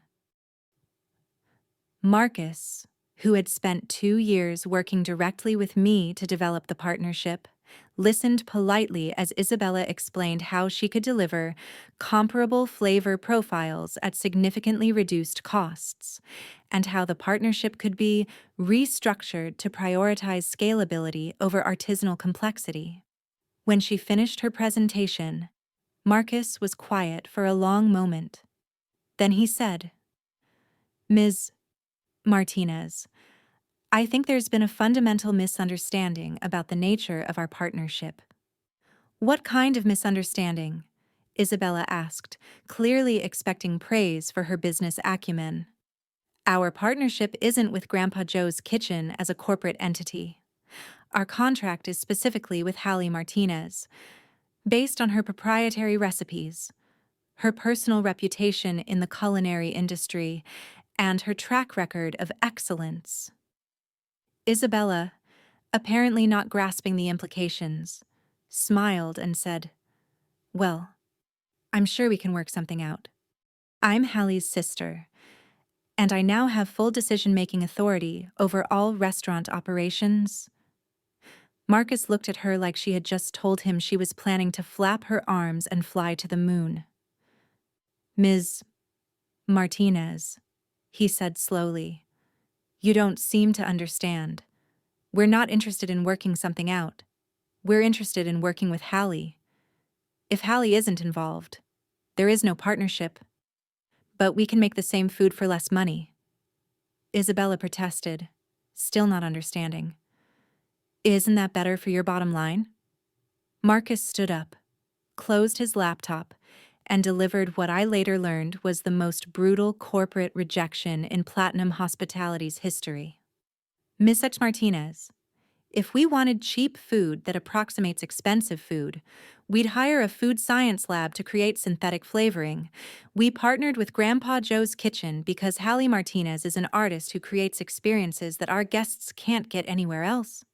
Marcus, who had spent 2 years working directly with me to develop the partnership, listened politely as Isabella explained how she could deliver comparable flavor profiles at significantly reduced costs, and how the partnership could be restructured to prioritize scalability over artisanal complexity. When she finished her presentation, Marcus was quiet for a long moment. Then he said, "Ms. Martinez, I think there's been a fundamental misunderstanding about the nature of our partnership." "What kind of misunderstanding?" Isabella asked, clearly expecting praise for her business acumen. "Our partnership isn't with Grandpa Joe's Kitchen as a corporate entity. Our contract is specifically with Hallie Martinez, based on her proprietary recipes, her personal reputation in the culinary industry, and her track record of excellence." Isabella, apparently not grasping the implications, smiled and said, "Well, I'm sure we can work something out. I'm Hallie's sister, and I now have full decision-making authority over all restaurant operations." Marcus looked at her like she had just told him she was planning to flap her arms and fly to the moon. "Ms. Martinez," he said slowly, "you don't seem to understand. We're not interested in working something out. We're interested in working with Hallie. If Hallie isn't involved, there is no partnership. But we can make the same food for less money." Isabella protested, still not understanding. "Isn't that better for your bottom line?" Marcus stood up, closed his laptop, and delivered what I later learned was the most brutal corporate rejection in Platinum Hospitality's history. "Miss Martinez, if we wanted cheap food that approximates expensive food, we'd hire a food science lab to create synthetic flavoring. We partnered with Grandpa Joe's Kitchen because Hallie Martinez is an artist who creates experiences that our guests can't get anywhere else.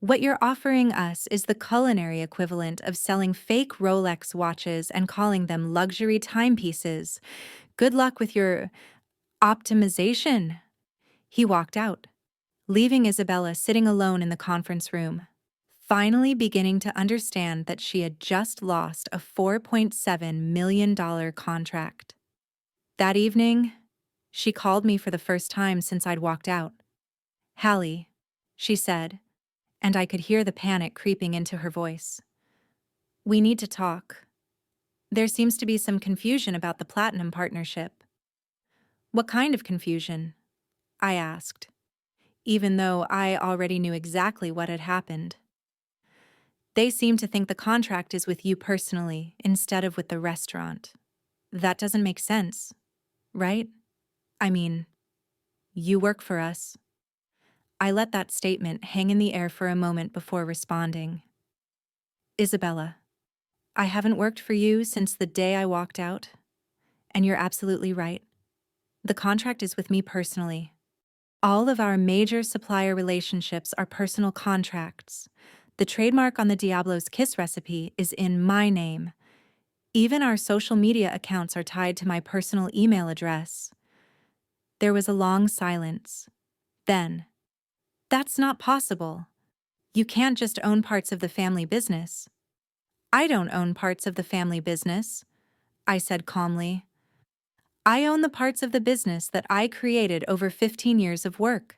What you're offering us is the culinary equivalent of selling fake Rolex watches and calling them luxury timepieces. Good luck with your optimization." He walked out, leaving Isabella sitting alone in the conference room, finally beginning to understand that she had just lost a $4.7 million contract. That evening, she called me for the first time since I'd walked out. "Hallie," she said, and I could hear the panic creeping into her voice. "We need to talk. There seems to be some confusion about the Platinum partnership." "What kind of confusion?" I asked, even though I already knew exactly what had happened. "They seem to think the contract is with you personally instead of with the restaurant. That doesn't make sense, right? I mean, you work for us." I let that statement hang in the air for a moment before responding. "Isabella, I haven't worked for you since the day I walked out, And you're absolutely right. The contract is with me personally. All of our major supplier relationships are personal contracts. The trademark on the Diablo's Kiss recipe is in my name. Even our social media accounts are tied to my personal email address. There was a long silence. Then, that's not possible. You can't just own parts of the family business. I don't own parts of the family business, I said calmly. I own the parts of the business that I created over 15 years of work.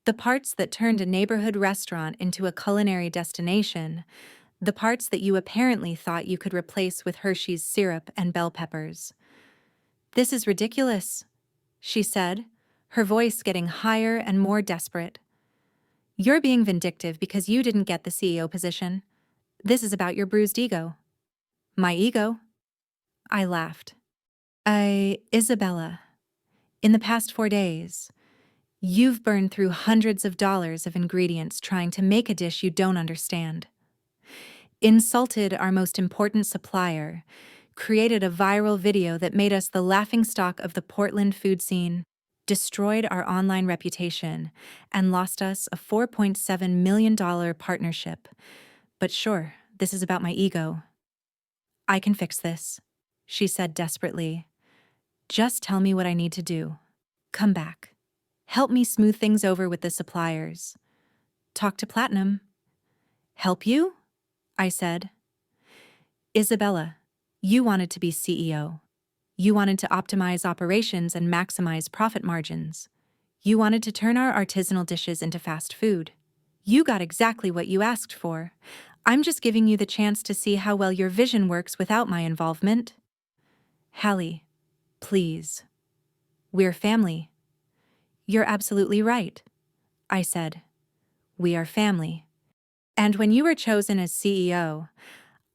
The parts that turned a neighborhood restaurant into a culinary destination, the parts that you apparently thought you could replace with Hershey's syrup and bell peppers. This is ridiculous, she said, her voice getting higher and more desperate. You're being vindictive because you didn't get the CEO position. This is about your bruised ego. My ego? I laughed. Isabella, in the past 4 days, you've burned through hundreds of dollars of ingredients trying to make a dish you don't understand. Insulted our most important supplier, created a viral video that made us the laughingstock of the Portland food scene, destroyed our online reputation, and lost us a $4.7 million partnership. But sure, this is about my ego. I can fix this, she said desperately. Just tell me what I need to do. Come back. Help me smooth things over with the suppliers. Talk to Platinum. Help you? I said. Isabella, you wanted to be CEO. You wanted to optimize operations and maximize profit margins. You wanted to turn our artisanal dishes into fast food. You got exactly what you asked for. I'm just giving you the chance to see how well your vision works without my involvement. Hallie, please. We're family. You're absolutely right, I said. We are family. And when you were chosen as CEO,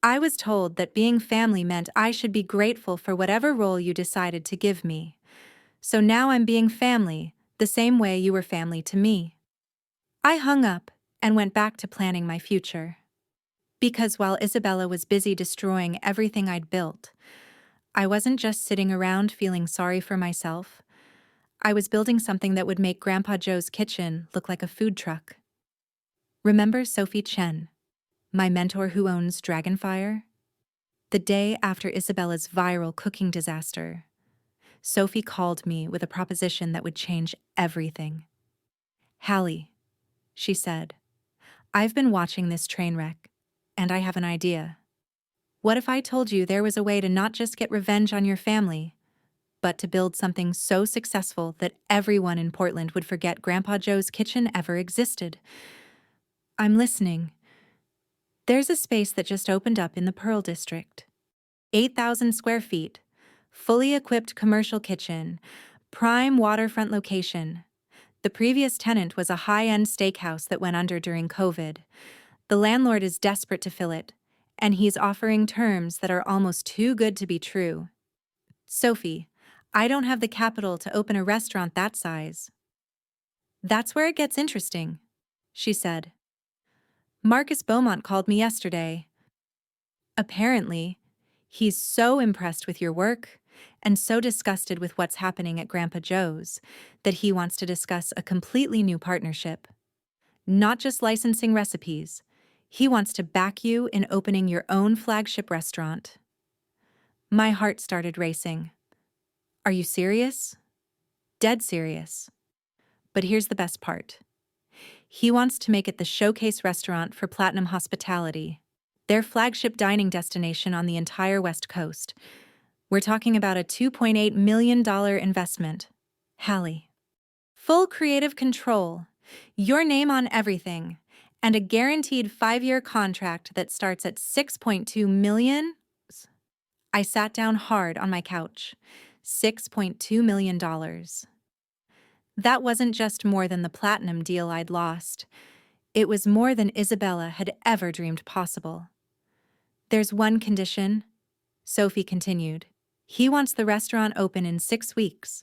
I was told that being family meant I should be grateful for whatever role you decided to give me. So now I'm being family, the same way you were family to me. I hung up and went back to planning my future. Because while Isabella was busy destroying everything I'd built, I wasn't just sitting around feeling sorry for myself. I was building something that would make Grandpa Joe's kitchen look like a food truck. Remember Sophie Chen, my mentor who owns Dragonfire? The day after Isabella's viral cooking disaster, Sophie called me with a proposition that would change everything. Hallie, she said, I've been watching this train wreck, and I have an idea. What if I told you there was a way to not just get revenge on your family, but to build something so successful that everyone in Portland would forget Grandpa Joe's kitchen ever existed? I'm listening. There's a space that just opened up in the Pearl District. 8,000 square feet, fully equipped commercial kitchen, prime waterfront location. The previous tenant was a high-end steakhouse that went under during COVID. The landlord is desperate to fill it, and he's offering terms that are almost too good to be true. Sophie, I don't have the capital to open a restaurant that size. That's where it gets interesting, she said. Marcus Beaumont called me yesterday. Apparently, he's so impressed with your work and so disgusted with what's happening at Grandpa Joe's that he wants to discuss a completely new partnership. Not just licensing recipes. He wants to back you in opening your own flagship restaurant. My heart started racing. Are you serious? Dead serious. But here's the best part. He wants to make it the showcase restaurant for Platinum Hospitality, their flagship dining destination on the entire West Coast. We're talking about a $2.8 million investment. Hallie. Full creative control, your name on everything, and a guaranteed 5-year contract that starts at $6.2 million? I sat down hard on my couch. $6.2 million. That wasn't just more than the platinum deal I'd lost. It was more than Isabella had ever dreamed possible. There's one condition, Sophie continued. He wants the restaurant open in 6 weeks.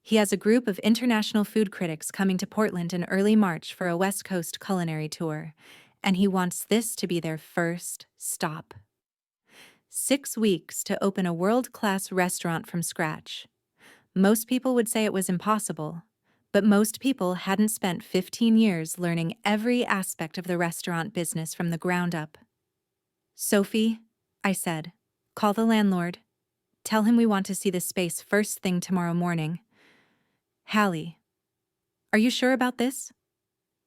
He has a group of international food critics coming to Portland in early March for a West Coast culinary tour, and he wants this to be their first stop. 6 weeks to open a world-class restaurant from scratch. Most people would say it was impossible, but most people hadn't spent 15 years learning every aspect of the restaurant business from the ground up. "Sophie," I said, "call the landlord. Tell him we want to see the space first thing tomorrow morning." "Hallie, are you sure about this?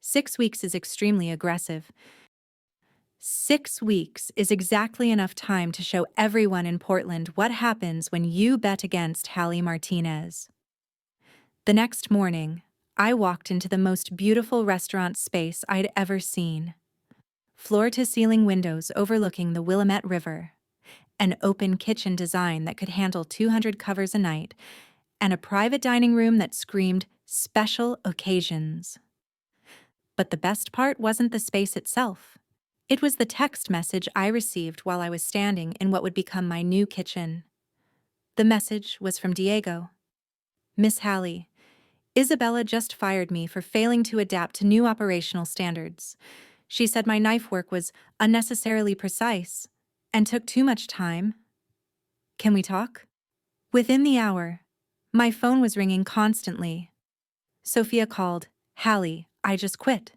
6 weeks is extremely aggressive. 6 weeks is exactly enough time to show everyone in Portland what happens when you bet against Hallie Martinez." The next morning, I walked into the most beautiful restaurant space I'd ever seen. Floor-to-ceiling windows overlooking the Willamette River, an open kitchen design that could handle 200 covers a night, and a private dining room that screamed special occasions. But the best part wasn't the space itself. It was the text message I received while I was standing in what would become my new kitchen. The message was from Diego. "Miss Hallie, Isabella just fired me for failing to adapt to new operational standards. She said my knife work was unnecessarily precise and took too much time. Can we talk?" Within the hour, my phone was ringing constantly. Sophia called. "Hallie, I just quit.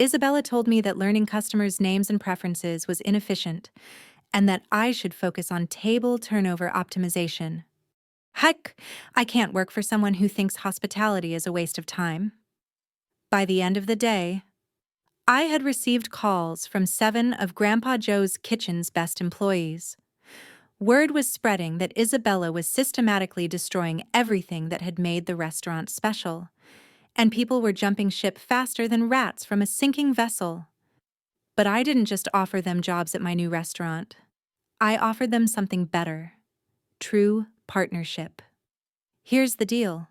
Isabella told me that learning customers' names and preferences was inefficient, and that I should focus on table turnover optimization. Heck, I can't work for someone who thinks hospitality is a waste of time." By the end of the day, I had received calls from 7 of Grandpa Joe's kitchen's best employees. Word was spreading that Isabella was systematically destroying everything that had made the restaurant special, and people were jumping ship faster than rats from a sinking vessel. But I didn't just offer them jobs at my new restaurant. I offered them something better: true partnership. "Here's the deal,"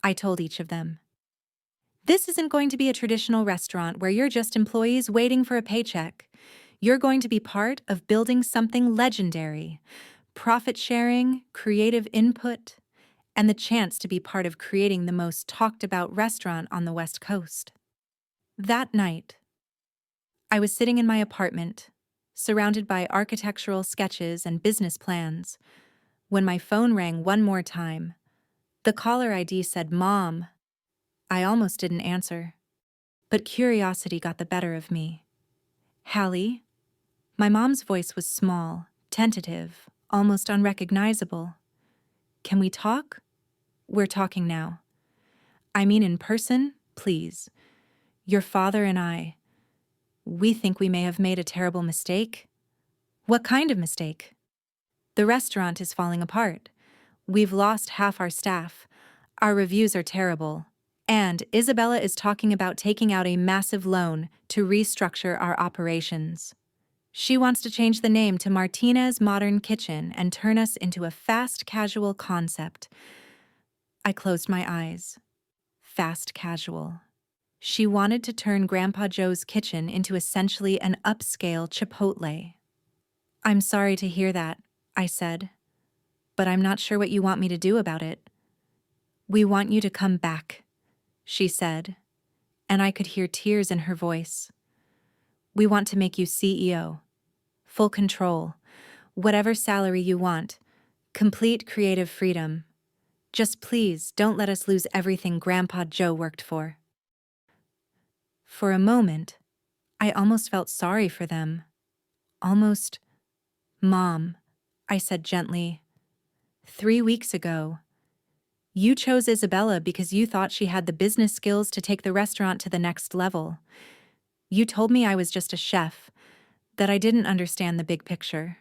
I told each of them. "This isn't going to be a traditional restaurant where you're just employees waiting for a paycheck. You're going to be part of building something legendary: profit sharing, creative input, and the chance to be part of creating the most talked about restaurant on the West Coast." That night, I was sitting in my apartment, surrounded by architectural sketches and business plans, when my phone rang one more time. The caller ID said "Mom." I almost didn't answer, but curiosity got the better of me. "Hallie?" My mom's voice was small, tentative, almost unrecognizable. "Can we talk?" "We're talking now. I mean in person, please. Your father and we think we may have made a terrible mistake." "What kind of mistake?" "The restaurant is falling apart. We've lost half our staff. Our reviews are terrible. And Isabella is talking about taking out a massive loan to restructure our operations. She wants to change the name to Martinez Modern Kitchen and turn us into a fast casual concept." I closed my eyes. Fast casual. She wanted to turn Grandpa Joe's kitchen into essentially an upscale Chipotle. "I'm sorry to hear that," I said, "but I'm not sure what you want me to do about it." "We want you to come back," she said, and I could hear tears in her voice. "We want to make you CEO. Full control. Whatever salary you want. Complete creative freedom. Just please don't let us lose everything Grandpa Joe worked for." For a moment, I almost felt sorry for them. Almost. "Mom," I said gently, 3 weeks ago, you chose Isabella because you thought she had the business skills to take the restaurant to the next level. You told me I was just a chef, that I didn't understand the big picture.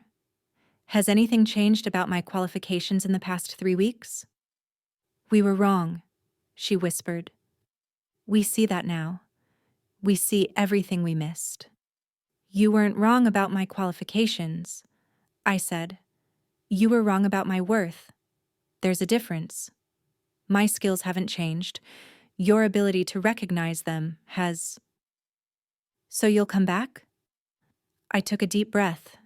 Has anything changed about my qualifications in the past 3 weeks?" "We were wrong," she whispered. "We see that now. We see everything we missed." "You weren't wrong about my qualifications," I said. "You were wrong about my worth. There's a difference. My skills haven't changed. Your ability to recognize them has." "So you'll come back?" I took a deep breath.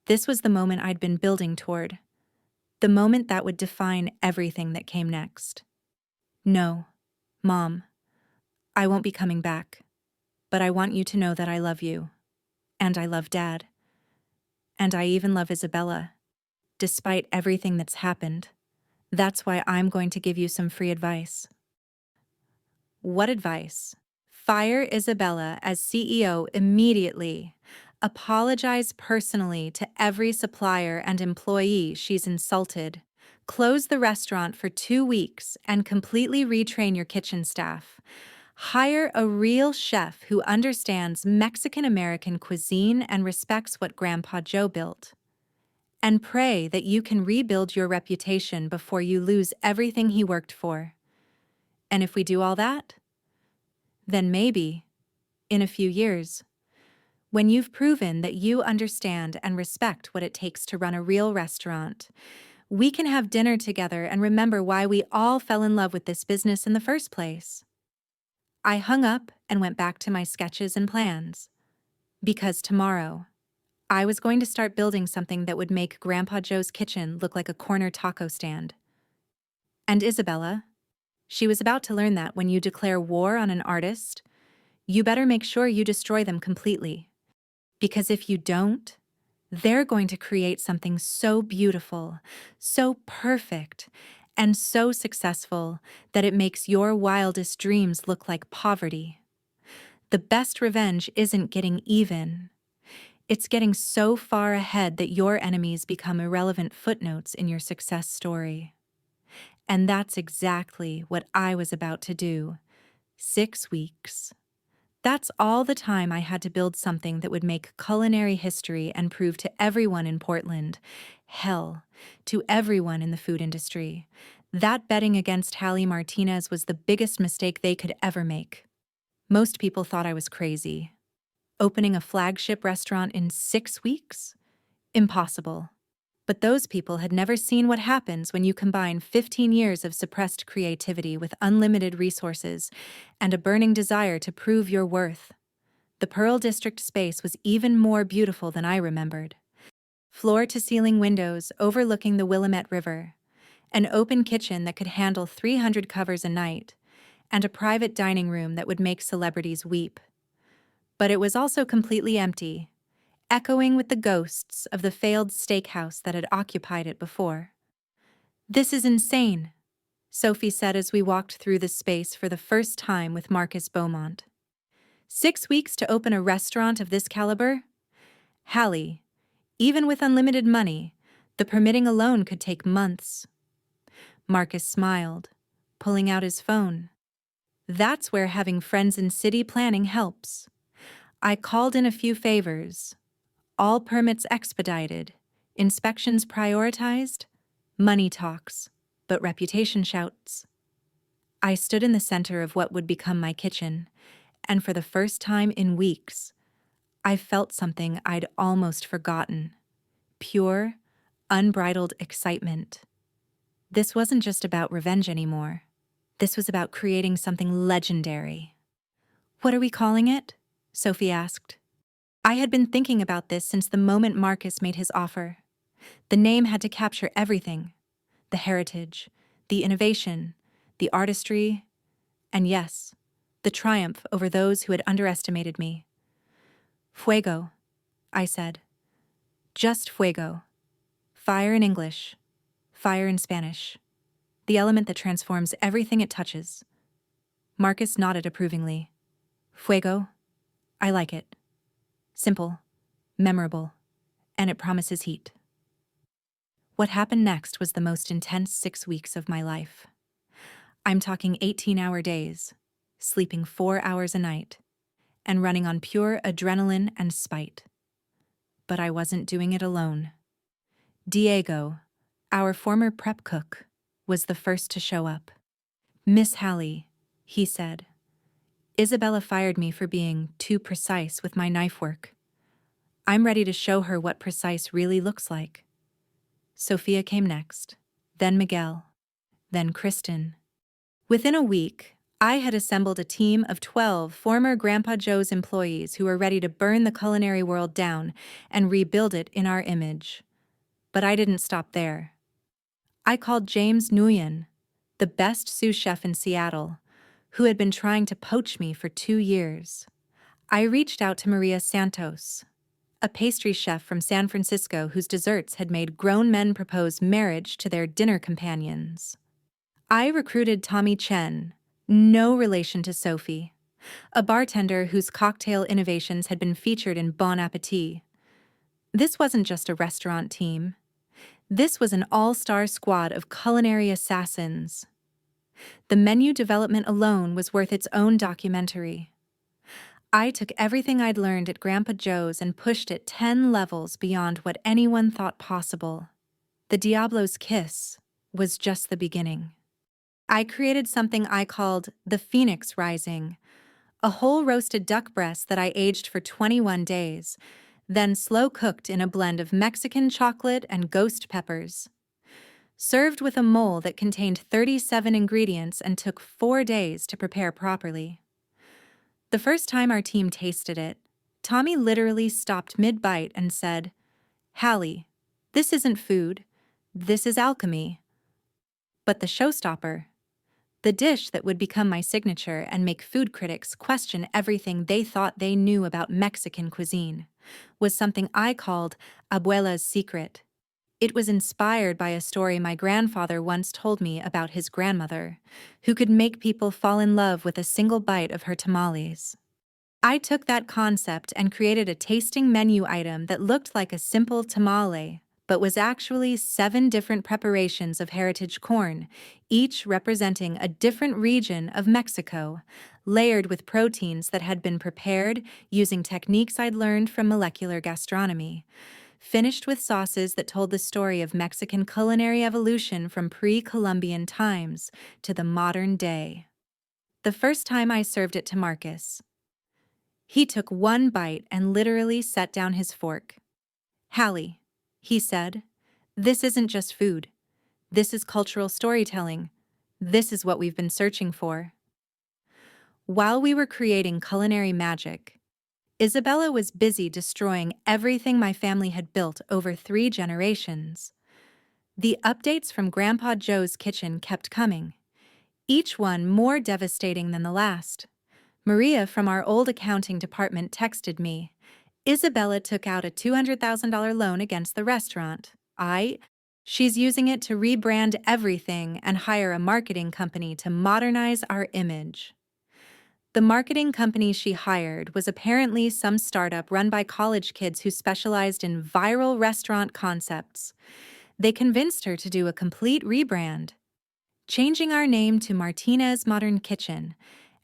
This was the moment I'd been building toward. The moment that would define everything that came next. "No, Mom, I won't be coming back. But I want you to know that I love you. And I love Dad. And I even love Isabella. Despite everything that's happened, that's why I'm going to give you some free advice. What advice? Fire Isabella as CEO immediately. Apologize personally to every supplier and employee she's insulted. Close the restaurant for 2 weeks and completely retrain your kitchen staff. Hire a real chef who understands Mexican-American cuisine and respects what Grandpa Joe built. And pray that you can rebuild your reputation before you lose everything he worked for. And if we do all that, then maybe, in a few years, when you've proven that you understand and respect what it takes to run a real restaurant, we can have dinner together and remember why we all fell in love with this business in the first place. I hung up and went back to my sketches and plans. Because tomorrow, I was going to start building something that would make Grandpa Joe's kitchen look like a corner taco stand. And Isabella, she was about to learn that when you declare war on an artist, you better make sure you destroy them completely. Because if you don't, they're going to create something so beautiful, so perfect, and so successful that it makes your wildest dreams look like poverty. The best revenge isn't getting even. It's getting so far ahead that your enemies become irrelevant footnotes in your success story. And that's exactly what I was about to do. 6 weeks. That's all the time I had to build something that would make culinary history and prove to everyone in Portland, hell, to everyone in the food industry, that betting against Hallie Martinez was the biggest mistake they could ever make. Most people thought I was crazy. Opening a flagship restaurant in 6 weeks? Impossible. But those people had never seen what happens when you combine 15 years of suppressed creativity with unlimited resources and a burning desire to prove your worth. The Pearl District space was even more beautiful than I remembered. Floor-to-ceiling windows overlooking the Willamette River, an open kitchen that could handle 300 covers a night, and a private dining room that would make celebrities weep. But it was also completely empty, echoing with the ghosts of the failed steakhouse that had occupied it before. "This is insane," Sophie said as we walked through the space for the first time with Marcus Beaumont. 6 weeks to open a restaurant of this caliber? Hallie, even with unlimited money, the permitting alone could take months. Marcus smiled, pulling out his phone. That's where having friends in city planning helps. I called in a few favors. All permits expedited, inspections prioritized, money talks, but reputation shouts. I stood in the center of what would become my kitchen, and for the first time in weeks, I felt something I'd almost forgotten. Pure, unbridled excitement. This wasn't just about revenge anymore. This was about creating something legendary. "What are we calling it?" Sophie asked. I had been thinking about this since the moment Marcus made his offer. The name had to capture everything: the heritage, the innovation, the artistry, and yes, the triumph over those who had underestimated me. "Fuego," I said. Just fuego. Fire in English, fire in Spanish. The element that transforms everything it touches. Marcus nodded approvingly. "Fuego, I like it. Simple, memorable, and it promises heat." What happened next was the most intense 6 weeks of my life. I'm talking 18-hour days, sleeping 4 hours a night, and running on pure adrenaline and spite. But I wasn't doing it alone. Diego, our former prep cook, was the first to show up. "Miss Hallie," he said, "Isabella fired me for being too precise with my knife work. I'm ready to show her what precise really looks like." Sophia came next, then Miguel, then Kristen. Within a week, I had assembled a team of 12 former Grandpa Joe's employees who were ready to burn the culinary world down and rebuild it in our image. But I didn't stop there. I called James Nguyen, the best sous chef in Seattle, who had been trying to poach me for 2 years. I reached out to Maria Santos, a pastry chef from San Francisco whose desserts had made grown men propose marriage to their dinner companions. I recruited Tommy Chen, no relation to Sophie, a bartender whose cocktail innovations had been featured in Bon Appetit. This wasn't just a restaurant team. This was an all-star squad of culinary assassins. The menu development alone was worth its own documentary. I took everything I'd learned at Grandpa Joe's and pushed it 10 levels beyond what anyone thought possible. The Diablo's Kiss was just the beginning. I created something I called the Phoenix Rising, a whole roasted duck breast that I aged for 21 days, then slow-cooked in a blend of Mexican chocolate and ghost peppers. Served with a mole that contained 37 ingredients and took 4 days to prepare properly. The first time our team tasted it, Tommy literally stopped mid-bite and said, "Hallie, this isn't food, this is alchemy." But the showstopper, the dish that would become my signature and make food critics question everything they thought they knew about Mexican cuisine, was something I called Abuela's Secret. It was inspired by a story my grandfather once told me about his grandmother, who could make people fall in love with a single bite of her tamales. I took that concept and created a tasting menu item that looked like a simple tamale, but was actually 7 different preparations of heritage corn, each representing a different region of Mexico, layered with proteins that had been prepared using techniques I'd learned from molecular gastronomy, finished with sauces that told the story of Mexican culinary evolution from pre-Columbian times to the modern day. The first time I served it to Marcus, he took one bite and literally set down his fork. "Hallie," he said, "this isn't just food. This is cultural storytelling. This is what we've been searching for." While we were creating culinary magic, Isabella was busy destroying everything my family had built over 3 generations. The updates from Grandpa Joe's kitchen kept coming, each one more devastating than the last. Maria from our old accounting department texted me, "Isabella took out a $200,000 loan against the restaurant. She's using it to rebrand everything and hire a marketing company to modernize our image." The marketing company she hired was apparently some startup run by college kids who specialized in viral restaurant concepts. They convinced her to do a complete rebrand, changing our name to Martinez Modern Kitchen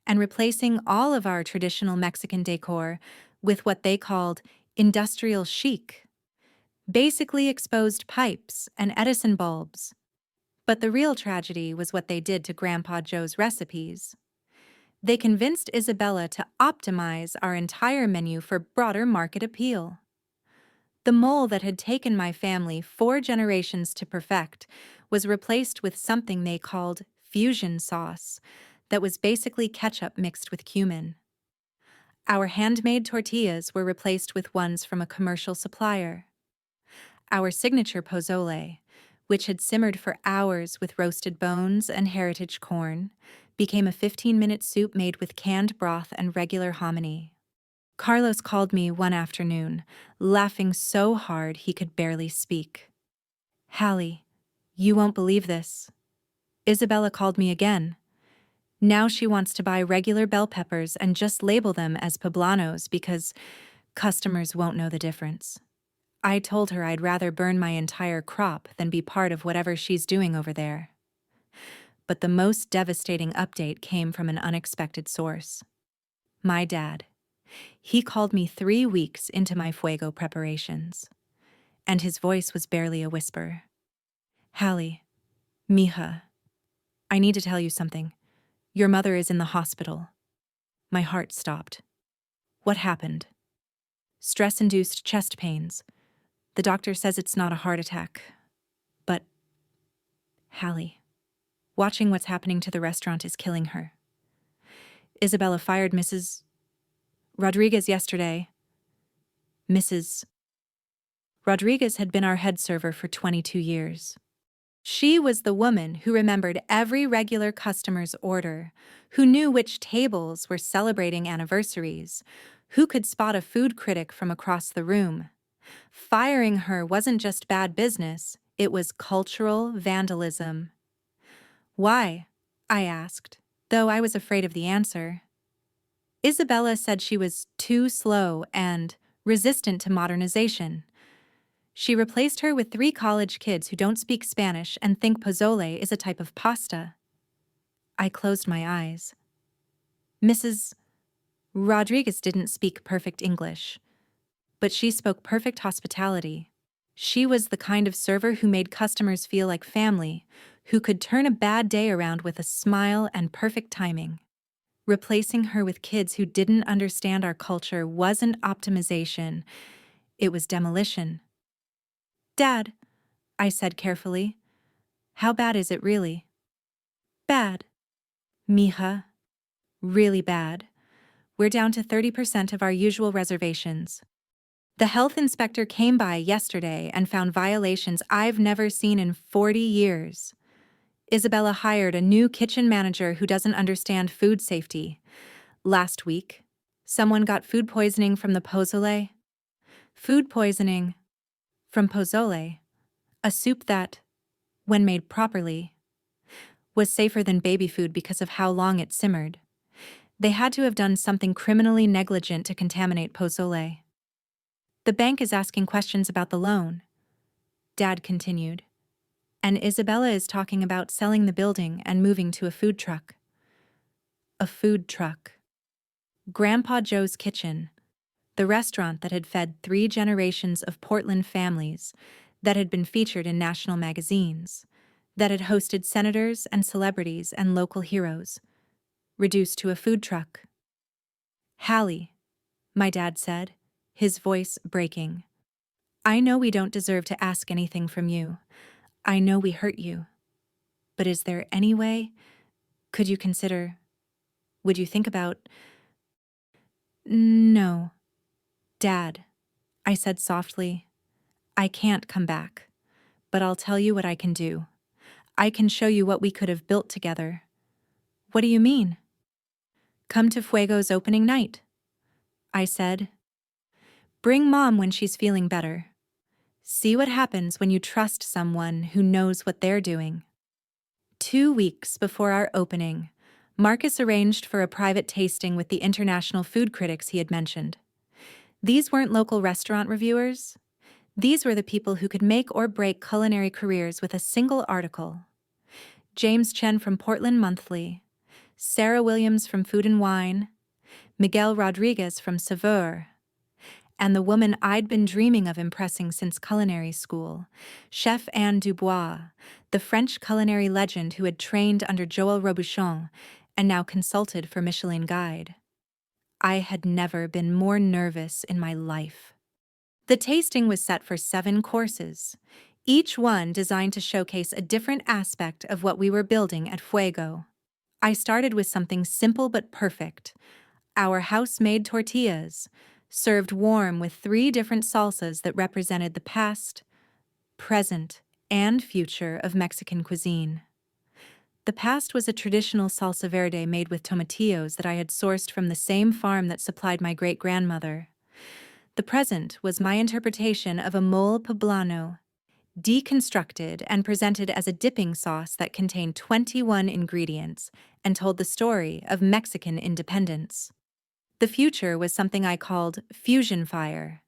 and replacing all of our traditional Mexican decor with what they called industrial chic, basically exposed pipes and Edison bulbs. But the real tragedy was what they did to Grandpa Joe's recipes. They convinced Isabella to optimize our entire menu for broader market appeal. The mole that had taken my family 4 generations to perfect was replaced with something they called fusion sauce that was basically ketchup mixed with cumin. Our handmade tortillas were replaced with ones from a commercial supplier. Our signature pozole, which had simmered for hours with roasted bones and heritage corn, became a 15-minute soup made with canned broth and regular hominy. Carlos called me one afternoon, laughing so hard he could barely speak. "Hallie, you won't believe this. Isabella called me again. Now she wants to buy regular bell peppers and just label them as poblanos because customers won't know the difference. I told her I'd rather burn my entire crop than be part of whatever she's doing over there." But the most devastating update came from an unexpected source. My dad. He called me 3 weeks into my Fuego preparations, and his voice was barely a whisper. "Hallie, mija, I need to tell you something. Your mother is in the hospital." My heart stopped. "What happened?" "Stress-induced chest pains. The doctor says it's not a heart attack. But, Hallie, watching what's happening to the restaurant is killing her. Isabella fired Mrs. Rodriguez yesterday. Mrs. Rodriguez had been our head server for 22 years. She was the woman who remembered every regular customer's order, who knew which tables were celebrating anniversaries, Who could spot a food critic from across the room? Firing her wasn't just bad business, it was cultural vandalism. Why? I asked, though I was afraid of the answer. Isabella said she was too slow and resistant to modernization. She replaced her with 3 college kids who don't speak Spanish and think pozole is a type of pasta. I closed my eyes. Mrs. Rodriguez didn't speak perfect English, but she spoke perfect hospitality. She was the kind of server who made customers feel like family, who could turn a bad day around with a smile and perfect timing. Replacing her with kids who didn't understand our culture wasn't optimization, it was demolition. Dad, I said carefully, how bad is it really? Bad. Mija. Really bad. We're down to 30% of our usual reservations. The health inspector came by yesterday and found violations I've never seen in 40 years. Isabella hired a new kitchen manager who doesn't understand food safety. Last week, someone got food poisoning from the pozole. Food poisoning from pozole, a soup that, when made properly, was safer than baby food because of how long it simmered. They had to have done something criminally negligent to contaminate pozole. The bank is asking questions about the loan, Dad continued, and Isabella is talking about selling the building and moving to a food truck. A food truck. Grandpa Joe's Kitchen, the restaurant that had fed 3 generations of Portland families, that had been featured in national magazines, that had hosted senators and celebrities and local heroes, reduced to a food truck. Hallie, my dad said, his voice breaking. I know we don't deserve to ask anything from you. I know we hurt you. But is there any way? Could you consider? Would you think about? No. Dad, I said softly, I can't come back. But I'll tell you what I can do. I can show you what we could have built together. What do you mean? Come to Fuego's opening night, I said. Bring Mom when she's feeling better. See what happens when you trust someone who knows what they're doing. 2 weeks before our opening, Marcus arranged for a private tasting with the international food critics he had mentioned. These weren't local restaurant reviewers. These were the people who could make or break culinary careers with a single article. James Chen from Portland Monthly, Sarah Williams from Food and Wine, Miguel Rodriguez from Saveur, and the woman I'd been dreaming of impressing since culinary school, Chef Anne Dubois, the French culinary legend who had trained under Joël Robuchon and now consulted for Michelin Guide. I had never been more nervous in my life. The tasting was set for 7 courses, each one designed to showcase a different aspect of what we were building at Fuego. I started with something simple but perfect, our house-made tortillas, served warm with 3 different salsas that represented the past, present, and future of Mexican cuisine. The past was a traditional salsa verde made with tomatillos that I had sourced from the same farm that supplied my great-grandmother. The present was my interpretation of a mole poblano, deconstructed and presented as a dipping sauce that contained 21 ingredients and told the story of Mexican independence. The future was something I called fusion fire,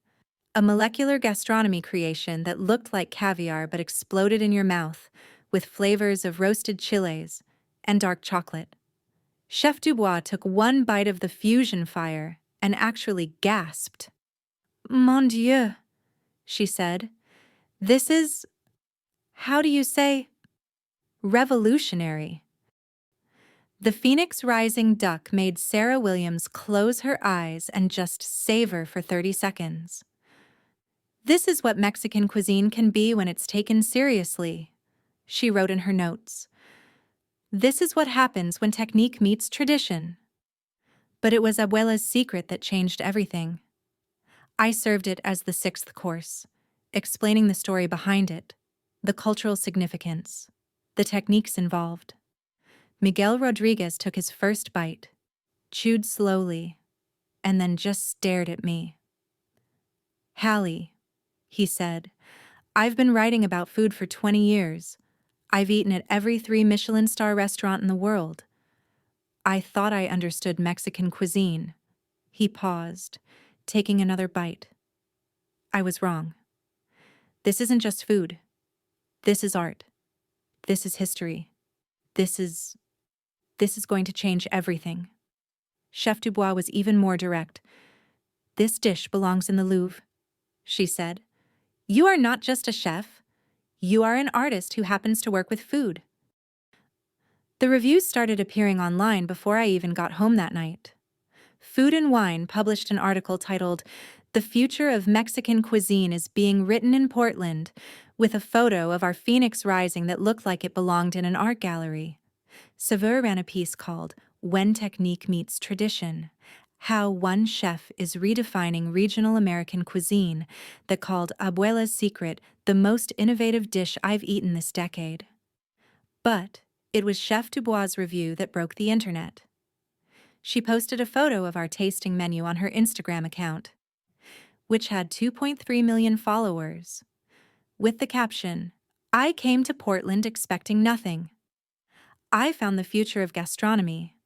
a molecular gastronomy creation that looked like caviar but exploded in your mouth, with flavors of roasted chiles and dark chocolate. Chef Dubois took one bite of the fusion fire and actually gasped. Mon Dieu, she said. This is, how do you say, revolutionary. The phoenix rising duck made Sarah Williams close her eyes and just savor for 30 seconds. This is what Mexican cuisine can be when it's taken seriously, she wrote in her notes. This is what happens when technique meets tradition. But it was Abuela's secret that changed everything. I served it as the 6th course, explaining the story behind it, the cultural significance, the techniques involved. Miguel Rodriguez took his first bite, chewed slowly, and then just stared at me. "Hallie," he said, "I've been writing about food for 20 years. I've eaten at every 3 Michelin-star restaurant in the world. I thought I understood Mexican cuisine." He paused, taking another bite. "I was wrong. This isn't just food. This is art. This is history. This is going to change everything." Chef Dubois was even more direct. "This dish belongs in the Louvre," she said. "You are not just a chef. You are an artist who happens to work with food." The reviews started appearing online before I even got home that night. Food and Wine published an article titled, "The Future of Mexican Cuisine is Being Written in Portland," with a photo of our Phoenix Rising that looked like it belonged in an art gallery. Saveur ran a piece called "When Technique Meets Tradition," how one chef is redefining regional American cuisine, that called Abuela's Secret the most innovative dish I've eaten this decade. But it was Chef Dubois' review that broke the internet. She posted a photo of our tasting menu on her Instagram account, which had 2.3 million followers, with the caption, "I came to Portland expecting nothing. I found the future of gastronomy.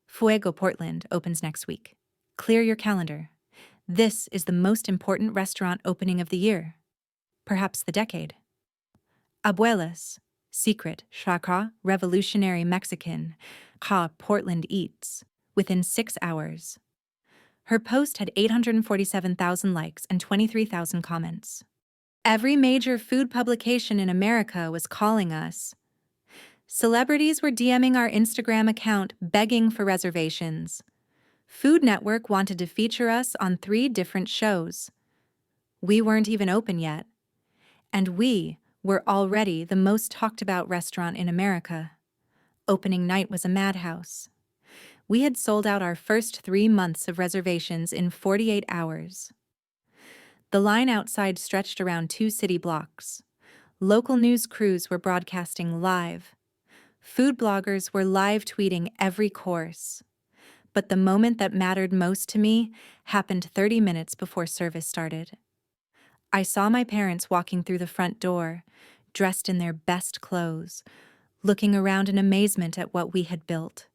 Fuego Portland opens next week. Clear your calendar. This is the most important restaurant opening of the year, perhaps the decade. Abuela's Secret Chakra Revolutionary Mexican How Portland Eats within 6 hours." Her post had 847,000 likes and 23,000 comments. Every major food publication in America was calling us. Celebrities were DMing our Instagram account begging for reservations. Food Network wanted to feature us on 3 different shows. We weren't even open yet. And we were already the most talked about restaurant in America. Opening night was a madhouse. We had sold out our first 3 months of reservations in 48 hours. The line outside stretched around 2 city blocks. Local news crews were broadcasting live. Food bloggers were live tweeting every course. But the moment that mattered most to me happened 30 minutes before service started. I saw my parents walking through the front door, dressed in their best clothes, looking around in amazement at what we had built.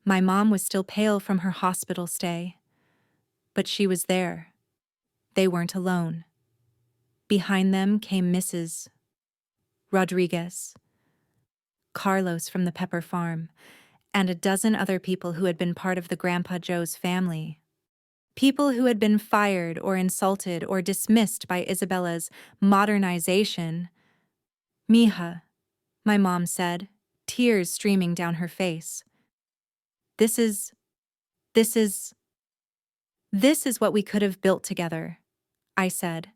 My mom was still pale from her hospital stay, but she was there. They weren't alone. Behind them came Mrs. Rodriguez, Carlos from the Pepper Farm, and a dozen other people who had been part of the Grandpa Joe's family. People who had been fired or insulted or dismissed by Isabella's modernization. "Mija," my mom said, tears streaming down her face. This is what we could have built together," I said,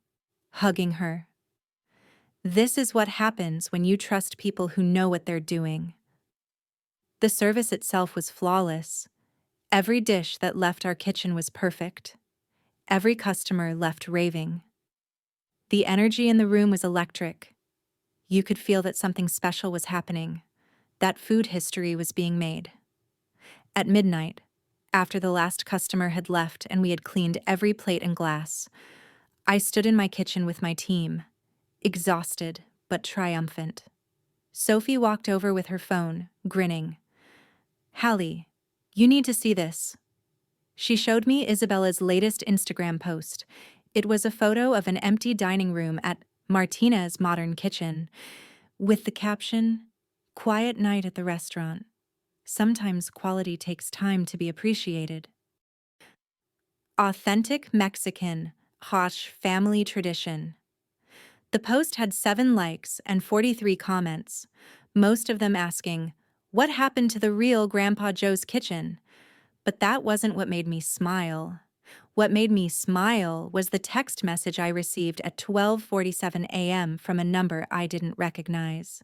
hugging her. "This is what happens when you trust people who know what they're doing." The service itself was flawless. Every dish that left our kitchen was perfect. Every customer left raving. The energy in the room was electric. You could feel that something special was happening, that food history was being made. At midnight, after the last customer had left and we had cleaned every plate and glass, I stood in my kitchen with my team, exhausted but triumphant. Sophie walked over with her phone, grinning. "Hallie, you need to see this." She showed me Isabella's latest Instagram post. It was a photo of an empty dining room at Martina's Modern Kitchen, with the caption, "Quiet night at the restaurant. Sometimes quality takes time to be appreciated." Authentic Mexican, Hosh family tradition. The post had 7 likes and 43 comments, most of them asking, "What happened to the real Grandpa Joe's kitchen?" But that wasn't what made me smile. What made me smile was the text message I received at 12:47 a.m. from a number I didn't recognize.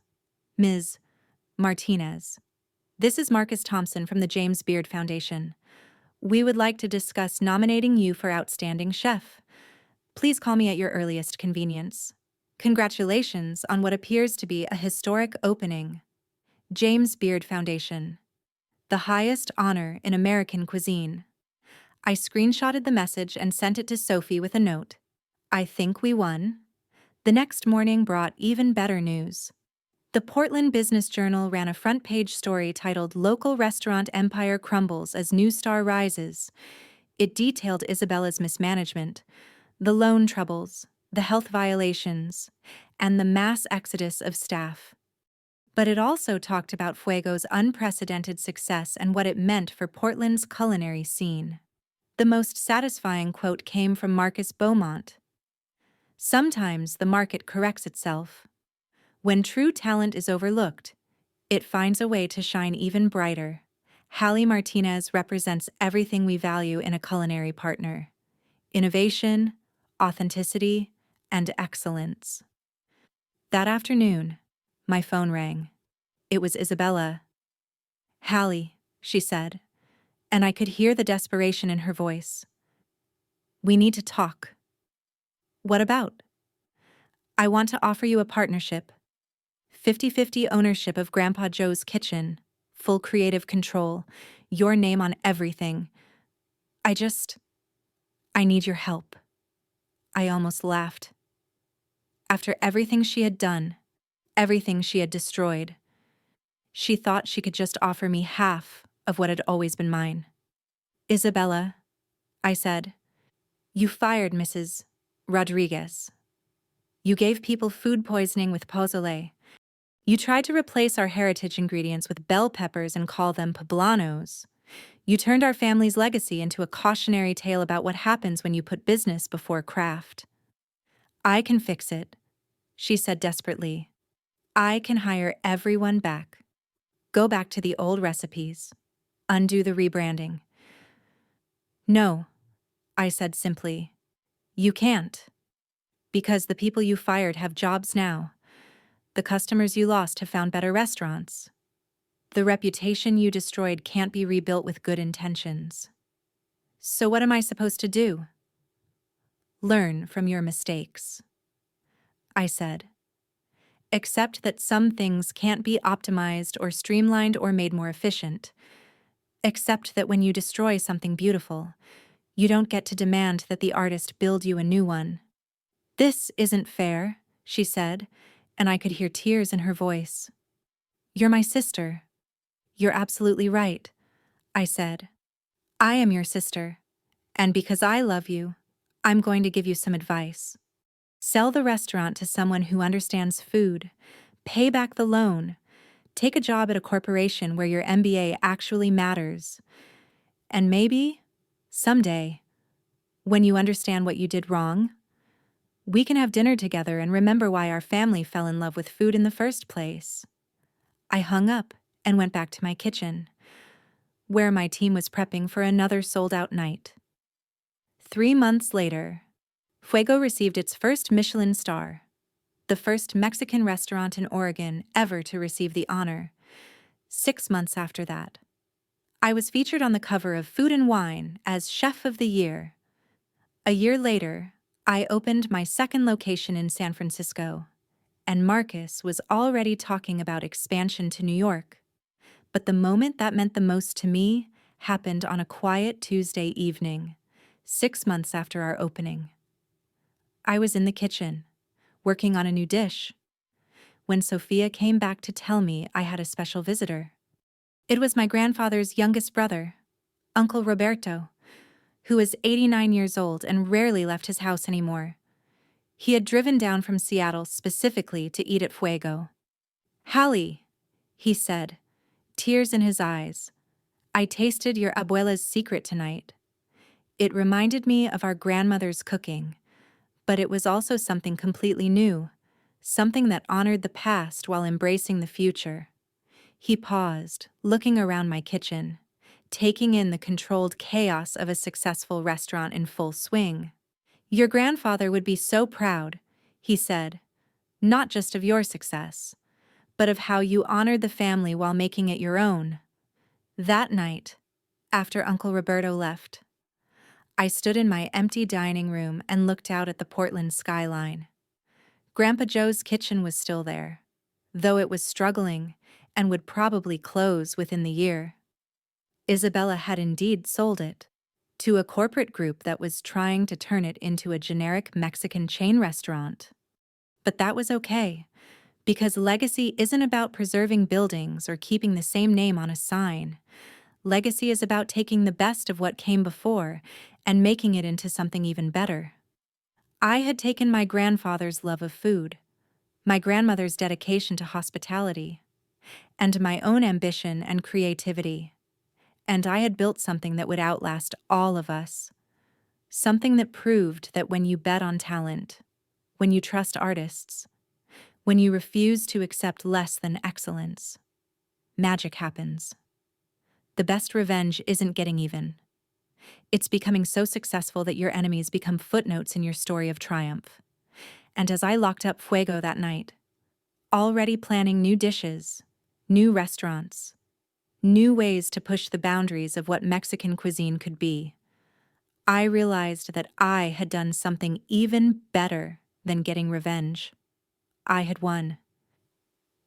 "Ms. Martinez, this is Marcus Thompson from the James Beard Foundation. We would like to discuss nominating you for Outstanding Chef. Please call me at your earliest convenience. Congratulations on what appears to be a historic opening. James Beard Foundation, the highest honor in American cuisine. I screenshotted the message and sent it to Sophie with a note. I think we won. The next morning brought even better news. The Portland Business Journal ran a front-page story titled "Local Restaurant Empire Crumbles as New Star Rises." It detailed Isabella's mismanagement, the loan troubles, the health violations, and the mass exodus of staff. But it also talked about Fuego's unprecedented success and what it meant for Portland's culinary scene. The most satisfying quote came from Marcus Beaumont. "Sometimes the market corrects itself. When true talent is overlooked, it finds a way to shine even brighter. Hallie Martinez represents everything we value in a culinary partner: innovation, authenticity, and excellence." That afternoon, my phone rang. It was Isabella. "Hallie," she said, and I could hear the desperation in her voice. "We need to talk." "What about?" "I want to offer you a partnership. 50-50 ownership of Grandpa Joe's kitchen, full creative control, your name on everything. I need your help." I almost laughed. After everything she had done, everything she had destroyed, she thought she could just offer me half of what had always been mine. "Isabella," I said, "you fired Mrs. Rodriguez. You gave people food poisoning with pozole. You tried to replace our heritage ingredients with bell peppers and call them poblanos. You turned our family's legacy into a cautionary tale about what happens when you put business before craft." "I can fix it," she said desperately. "I can hire everyone back. Go back to the old recipes. Undo the rebranding." "No," I said simply. "You can't. Because the people you fired have jobs now. The customers you lost have found better restaurants. The reputation you destroyed can't be rebuilt with good intentions. So what am I supposed to do?" "Learn from your mistakes," I said. "Accept that some things can't be optimized or streamlined or made more efficient. Accept that when you destroy something beautiful, you don't get to demand that the artist build you a new one." "This isn't fair," she said, and I could hear tears in her voice. "You're my sister." "You're absolutely right," I said. "I am your sister, and because I love you, I'm going to give you some advice. Sell the restaurant to someone who understands food, pay back the loan, take a job at a corporation where your MBA actually matters, and maybe, someday, when you understand what you did wrong, we can have dinner together and remember why our family fell in love with food in the first place." I hung up and went back to my kitchen, where my team was prepping for another sold-out night. 3 months later, Fuego received its first Michelin star, the first Mexican restaurant in Oregon ever to receive the honor. 6 months after that, I was featured on the cover of Food and Wine as Chef of the Year. A year later, I opened my second location in San Francisco, and Marcus was already talking about expansion to New York. But the moment that meant the most to me happened on a quiet Tuesday evening, 6 months after our opening. I was in the kitchen, working on a new dish, when Sophia came back to tell me I had a special visitor. It was my grandfather's youngest brother, Uncle Roberto, who was 89 years old and rarely left his house anymore. He had driven down from Seattle specifically to eat at Fuego. "Hallie," he said, tears in his eyes, "I tasted your abuela's secret tonight. It reminded me of our grandmother's cooking, but it was also something completely new, something that honored the past while embracing the future." He paused, looking around my kitchen, taking in the controlled chaos of a successful restaurant in full swing. "Your grandfather would be so proud," he said, "not just of your success, but of how you honored the family while making it your own." That night, after Uncle Roberto left, I stood in my empty dining room and looked out at the Portland skyline. Grandpa Joe's kitchen was still there, though it was struggling and would probably close within the year. Isabella had indeed sold it. to a corporate group that was trying to turn it into a generic Mexican chain restaurant. But that was okay, because legacy isn't about preserving buildings or keeping the same name on a sign. Legacy is about taking the best of what came before and making it into something even better. I had taken my grandfather's love of food, my grandmother's dedication to hospitality, and my own ambition and creativity, and I had built something that would outlast all of us. Something that proved that when you bet on talent, when you trust artists, when you refuse to accept less than excellence, magic happens. The best revenge isn't getting even. It's becoming so successful that your enemies become footnotes in your story of triumph. And as I locked up Fuego that night, already planning new dishes, new restaurants, new ways to push the boundaries of what Mexican cuisine could be, I realized that I had done something even better than getting revenge. I had won.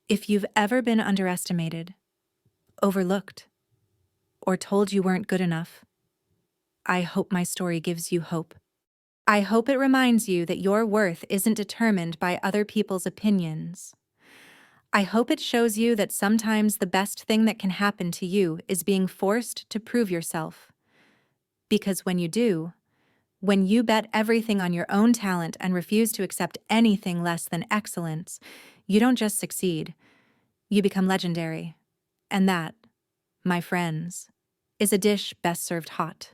If you've ever been underestimated, overlooked, or told you weren't good enough, I hope my story gives you hope. I hope it reminds you that your worth isn't determined by other people's opinions. I hope it shows you that sometimes the best thing that can happen to you is being forced to prove yourself. Because when you do, when you bet everything on your own talent and refuse to accept anything less than excellence, you don't just succeed, you become legendary. And that, my friends, is a dish best served hot.